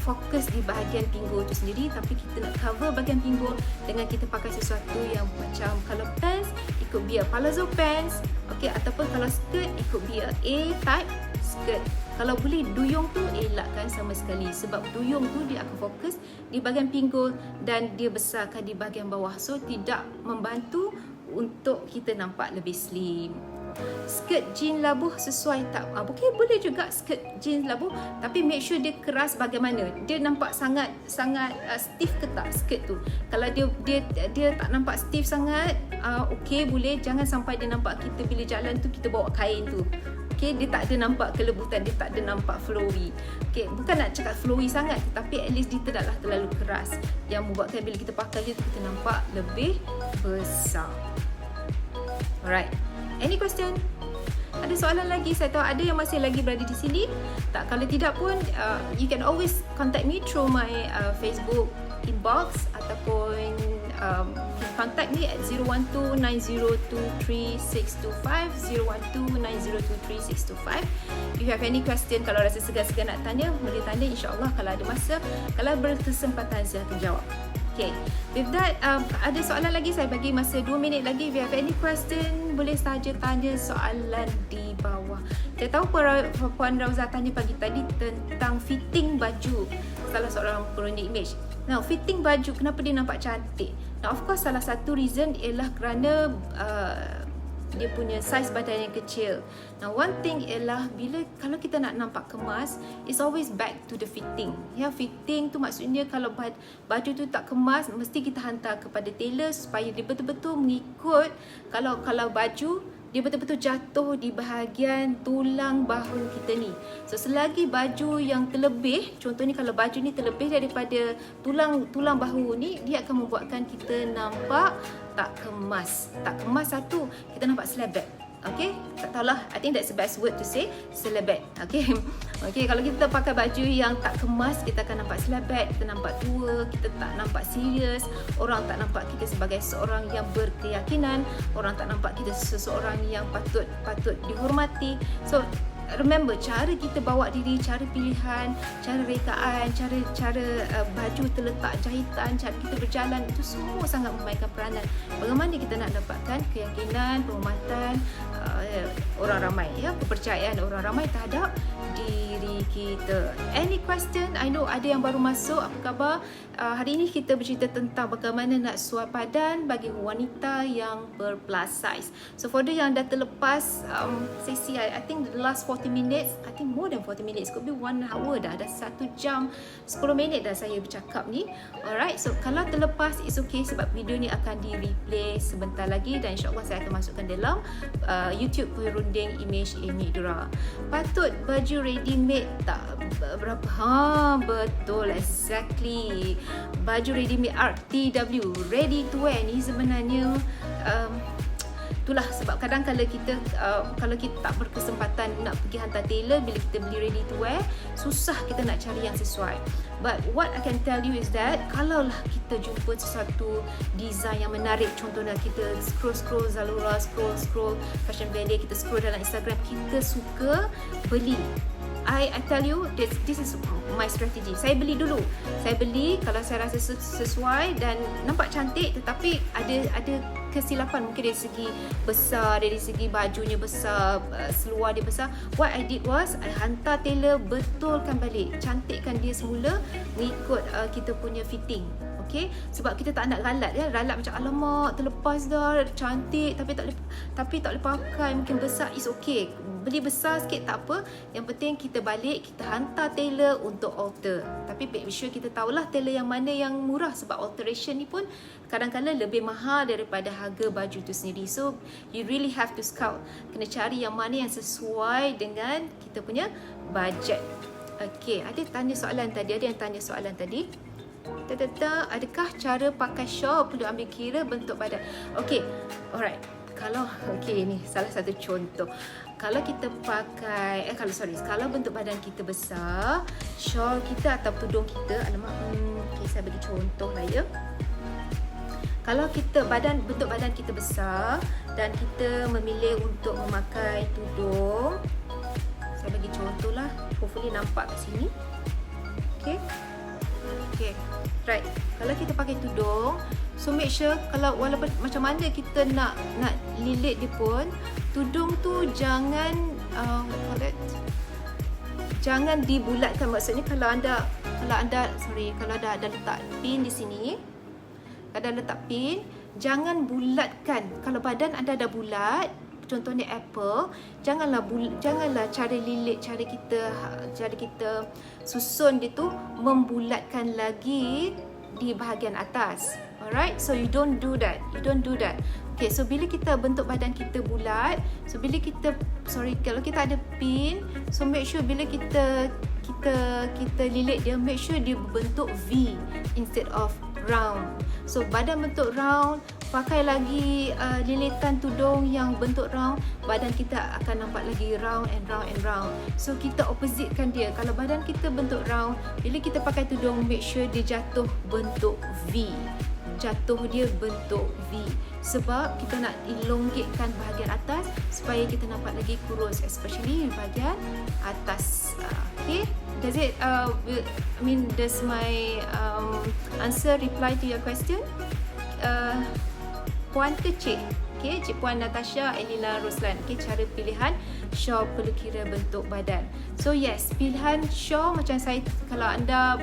Speaker 1: fokus di bahagian pinggul tu sendiri, tapi kita nak cover bahagian pinggul dengan kita pakai sesuatu yang macam, kalau pants, it could be a palazzo pants, okay, ataupun kalau skirt, it could be a A-type skirt. Kalau boleh duyung tu elakkan sama sekali, sebab duyung tu dia akan fokus di bahagian pinggul dan dia besarkan di bahagian bawah, so tidak membantu untuk kita nampak lebih slim. Skirt jeans labuh sesuai tak? Okay, boleh juga skirt jeans labuh, tapi make sure dia keras bagaimana. Dia nampak sangat stiff ke tak skirt tu? Kalau dia tak nampak stiff sangat, okay, boleh. Jangan sampai dia nampak kita bila jalan tu kita bawa kain tu. Okay, dia tak ada nampak kelebutan, dia tak ada nampak flowy. Okay, bukan nak cakap flowy sangat, tapi at least dia tidaklah terlalu keras yang membuatkan bila kita pakai dia kita nampak lebih besar. Alright. Any question? Ada soalan lagi? Saya tahu ada yang masih lagi berada di sini. Tak, kalau tidak pun you can always contact me through my Facebook inbox, ataupun you can contact me at 012-9023-625, 012-9023-625. If you have any question, kalau rasa segan-segan nak tanya, boleh tanya, insyaAllah kalau ada masa, kalau berkesempatan saya akan jawab. Okay, with that, ada soalan lagi, saya bagi masa 2 minit lagi. If you have any question, boleh saja tanya soalan di bawah. Saya tahu Puan Rauza tanya pagi tadi tentang fitting baju salah seorang pengguna image. Now, fitting baju, kenapa dia nampak cantik? Now, of course, salah satu reason ialah kerana dia punya saiz badan yang kecil. Now, one thing ialah kalau kita nak nampak kemas, it's always back to the fitting. Ya, fitting tu maksudnya kalau baju tu tak kemas, mesti kita hantar kepada tailor supaya dia betul-betul mengikut. Kalau baju dia betul-betul jatuh di bahagian tulang bahu kita ni. So selagi baju yang terlebih, contohnya kalau baju ni terlebih daripada tulang bahu ni, dia akan membuatkan kita nampak tak kemas. Tak kemas satu, kita nampak selebet. Okay, tak tahulah, I think that's the best word to say, selebet. Okay, okay, kalau kita pakai baju yang tak kemas, kita akan nampak selebet, kita nampak tua, kita tak nampak serius, orang tak nampak kita sebagai seorang yang berkeyakinan, orang tak nampak kita seseorang yang patut dihormati. So remember, cara kita bawa diri, cara pilihan, cara rekaan, cara baju terletak, jahitan, cara kita berjalan, itu semua sangat memainkan peranan. Bagaimana kita nak dapatkan keyakinan, penghormatan orang ramai, ya, kepercayaan orang ramai terhadap diri kita. Any question? I know ada yang baru masuk. Apa khabar? Hari ini kita bercerita tentang bagaimana nak sesuai padan bagi wanita yang ber-plus size. So for the yang dah terlepas sesi, I think the last 40 minutes, I think more than 40 minutes, could be 1 hour dah 1 jam 10 minit dah saya bercakap ni. Alright, so kalau terlepas it's okay, sebab video ni akan di replay sebentar lagi dan insyaAllah saya akan masukkan dalam YouTube Runding Image Amy Dura. Patut baju ready made tak berapa? Betul, exactly. Baju ready made RTW, ready to wear ni sebenarnya itulah sebab kadang kalau kita tak berkesempatan nak pergi hantar tailor, bila kita beli ready to wear, susah kita nak cari yang sesuai. But what I can tell you is that kalaulah kita jumpa sesuatu design yang menarik, contohnya kita scroll Zalora, scroll Fashion Valley, kita scroll dalam Instagram, kita suka beli. I tell you, this is my strategy. Saya beli dulu. Saya beli kalau saya rasa sesuai dan nampak cantik, tetapi ada kesilapan mungkin dari segi besar, dari segi bajunya besar, seluar dia besar. What I did was, I hantar tailor, betulkan balik, cantikkan dia semula mengikut kita punya fitting. Okay, sebab kita tak nak ralat, ya. Ralat macam alamak terlepas dah, cantik tapi tak boleh pakai, mungkin besar, is okay. Beli besar sikit tak apa, yang penting kita balik, kita hantar tailor untuk alter. Tapi make sure kita tahulah tailor yang mana yang murah, sebab alteration ni pun kadang-kadang lebih mahal daripada harga baju tu sendiri. So you really have to scout, kena cari yang mana yang sesuai dengan kita punya budget. Okay, ada yang tanya soalan tadi. Adakah cara pakai shawl perlu ambil kira bentuk badan? Okay, alright. Ni salah satu contoh. Kalau kita pakai, kalau bentuk badan kita besar, shawl kita atau tudung kita, okay, saya bagi contoh lah, ya. Kalau kita bentuk badan kita besar dan kita memilih untuk memakai tudung, saya bagi contoh lah, hopefully nampak kat sini. Okay, right. Kalau kita pakai tudung, so make sure, kalau walaupun macam mana kita nak lilit dia pun, tudung tu jangan jangan dibulatkan. Maksudnya kalau anda ada letak pin di sini, jangan bulatkan. Kalau badan anda dah bulat, contohnya apple, janganlah cara lilit, cara kita susun dia tu membulatkan lagi di bahagian atas. Alright, so you don't do that. Okay, so bila kita bentuk badan kita bulat, kalau kita ada pin, so make sure bila kita lilit dia, make sure dia berbentuk V instead of round. So badan bentuk round, pakai lagi lilitan tudung yang bentuk round, badan kita akan nampak lagi round and round. So kita oppositekan dia. Kalau badan kita bentuk round, bila kita pakai tudung, make sure dia jatuh bentuk V. Sebab kita nak elongatekan bahagian atas supaya kita nampak lagi kurus, especially bahagian atas. Okay, does my answer reply to your question? Puan ke Cik? Okay, Cik Puan Natasha Elila Roslan. Okay, cara pilihan shawl perlu kira bentuk badan. So yes, pilihan shawl macam saya, kalau anda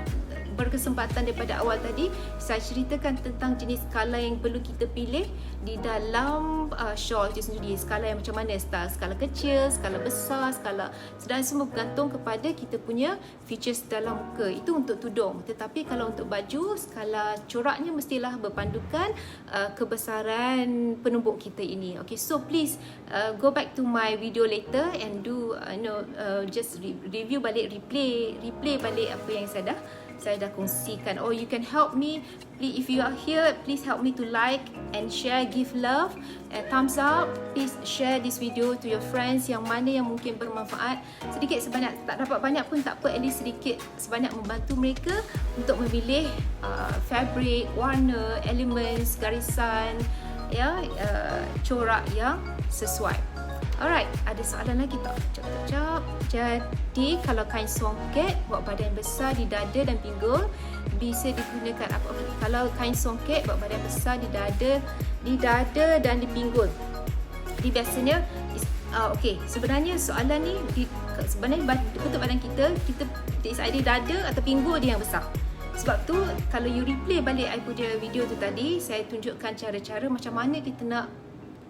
Speaker 1: berkesempatan daripada awal tadi, saya ceritakan tentang jenis skala yang perlu kita pilih di dalam shawl itu sendiri. Skala yang macam mana, skala kecil, skala besar, skala, dan semua bergantung kepada kita punya features dalam muka. Itu untuk tudung. Tetapi kalau untuk baju, skala coraknya mestilah berpandukan kebesaran penumbuk kita ini. Okay, so please go back to my video later and do just review balik, replay balik apa yang saya dah kongsikan. Or you can help me, please, if you are here, please help me to like and share, give love, thumbs up. Please share this video to your friends yang mana yang mungkin bermanfaat. Sedikit sebanyak, tak dapat banyak pun tak apa, at least sedikit sebanyak membantu mereka untuk memilih fabric, warna, elements, garisan, corak yang sesuai. Alright, ada soalan lagi tak? Sekejap. Jadi kalau kain songket buat badan besar di dada dan pinggul, bisa digunakan apa? Okay. Kalau kain songket buat badan besar di dada dan di pinggul, jadi biasanya sebenarnya soalan ni sebenarnya bentuk badan kita is either dada atau pinggul dia yang besar. Sebab tu kalau you replay balik I punya video tu tadi, saya tunjukkan cara-cara macam mana kita nak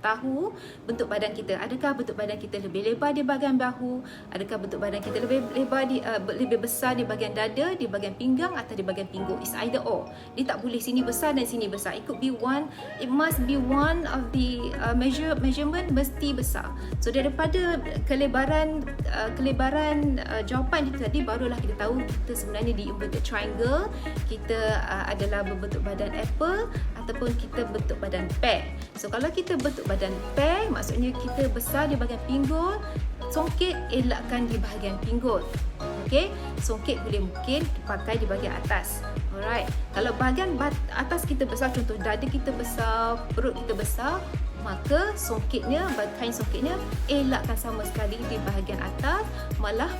Speaker 1: tahu bentuk badan kita. Adakah bentuk badan kita lebih lebar di bahagian bahu? Adakah bentuk badan kita lebih besar di bahagian dada, di bahagian pinggang atau di bahagian pinggul? It's either or. Dia tak boleh sini besar dan sini besar. It must be one of the measurement mesti besar. So daripada kelebaran jawapan itu tadi, barulah kita tahu kita sebenarnya di inverted triangle, kita adalah berbentuk badan apple ataupun kita bentuk badan pear. So kalau kita bentuk badan pear, maksudnya kita besar di bahagian pinggul, songket elakkan di bahagian pinggul. Okey, songket mungkin dipakai di bahagian atas. Alright, kalau bahagian atas kita besar, contoh dada kita besar, perut kita besar, maka songketnya, kain songketnya elakkan sama sekali di bahagian atas, malah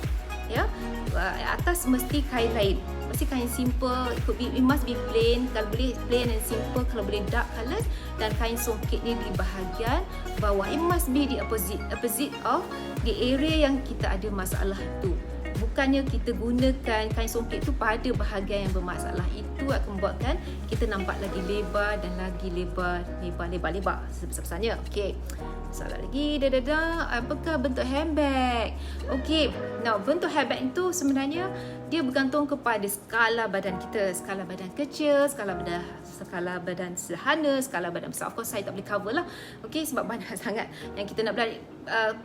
Speaker 1: atas mesti kain lain, mesti kain simple. It must be plain, kalau boleh plain and simple, kalau boleh dark colours, dan kain songket ni di bahagian bawah. It must be the opposite of the area yang kita ada masalah tu. Bukannya kita gunakan kain songket tu pada bahagian yang bermasalah. Itu akan membuatkan kita nampak lagi lebar dan lagi lebar sebesar-besarnya. Okey. Soalan lagi, apakah bentuk handbag? Okey, now bentuk handbag itu sebenarnya dia bergantung kepada skala badan kita. Skala badan kecil, skala badan sederhana, skala badan besar. Of course saya tak boleh cover lah. Okey, sebab banyak sangat yang kita nak belajar.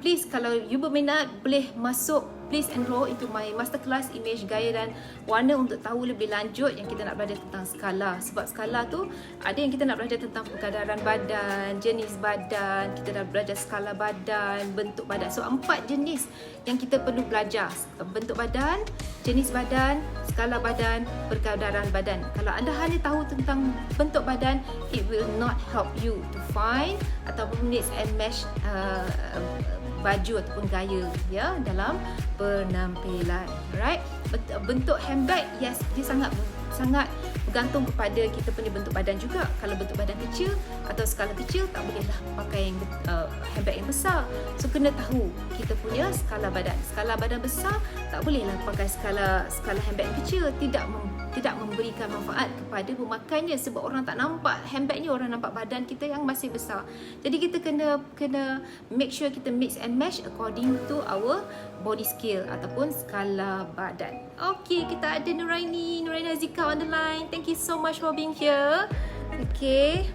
Speaker 1: Please, kalau you berminat, boleh masuk, please enroll into my masterclass image, gaya dan warna untuk tahu lebih lanjut yang kita nak belajar tentang skala. Sebab skala tu ada yang kita nak belajar tentang perkadaran badan, jenis badan, kita dah belajar skala badan, bentuk badan. So 4 jenis yang kita perlu belajar: bentuk badan, jenis badan, skala badan, perkadaran badan. Kalau anda hanya tahu tentang bentuk badan, it will not help you to find ataupun mix and match baju ataupun gaya dalam penampilan. Alright, bentuk handbag, yes, dia sangat bergantung kepada kita punya bentuk badan juga. Kalau bentuk badan kecil atau skala kecil, tak bolehlah pakai handbag yang besar. So kena tahu kita punya skala badan. Skala badan besar, tak bolehlah pakai skala handbag yang kecil. Tidak memberikan manfaat kepada pemakainya, sebab orang tak nampak handbagnya, orang nampak badan kita yang masih besar. Jadi kita kena make sure kita mix and match according to our body scale ataupun skala badan. Okay, kita ada Nuraini Azika on the line. Thank you so much for being here. Okay,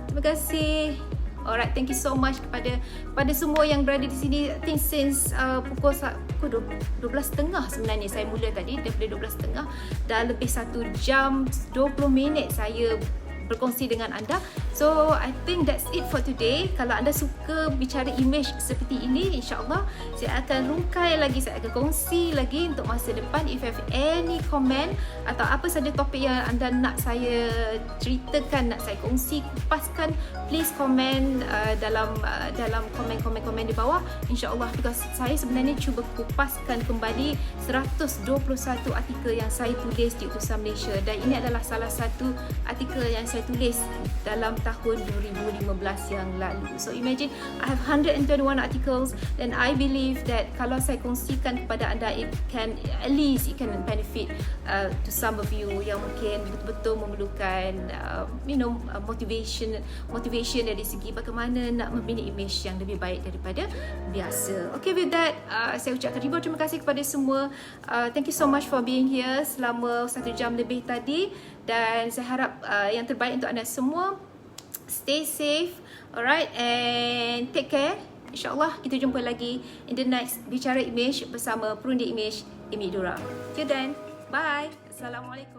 Speaker 1: terima kasih. Alright, thank you so much kepada semua yang berada di sini. I think since pukul 12.30 sebenarnya saya mula tadi, daripada 12.30 dah lebih 1 jam 20 minit saya berkongsi dengan anda. So I think that's it for today. Kalau anda suka bicara image seperti ini, insyaAllah saya akan rungkai lagi, saya akan kongsi lagi untuk masa depan. If you have any comment atau apa saja topik yang anda nak saya ceritakan, nak saya kongsi, kupaskan, please komen dalam komen di bawah, insyaAllah. Because saya sebenarnya cuba kupaskan kembali 121 artikel yang saya tulis di Utusan Malaysia, dan ini adalah salah satu artikel yang saya saya tulis dalam tahun 2015 yang lalu. So imagine I have 121 articles, and I believe that kalau saya kongsikan kepada anda, it can benefit to some of you yang mungkin betul-betul memerlukan motivation dari segi bagaimana nak membina image yang lebih baik daripada biasa. Okay, with that, saya ucapkan ribuan terima kasih kepada semua. Thank you so much for being here selama 1 jam lebih tadi, dan saya harap yang terbaik untuk anda semua. Stay safe, alright, and take care. InsyaAllah kita jumpa lagi in the next Bicara Image bersama Perundi Image, Amy Dura. Till then, bye. Assalamualaikum.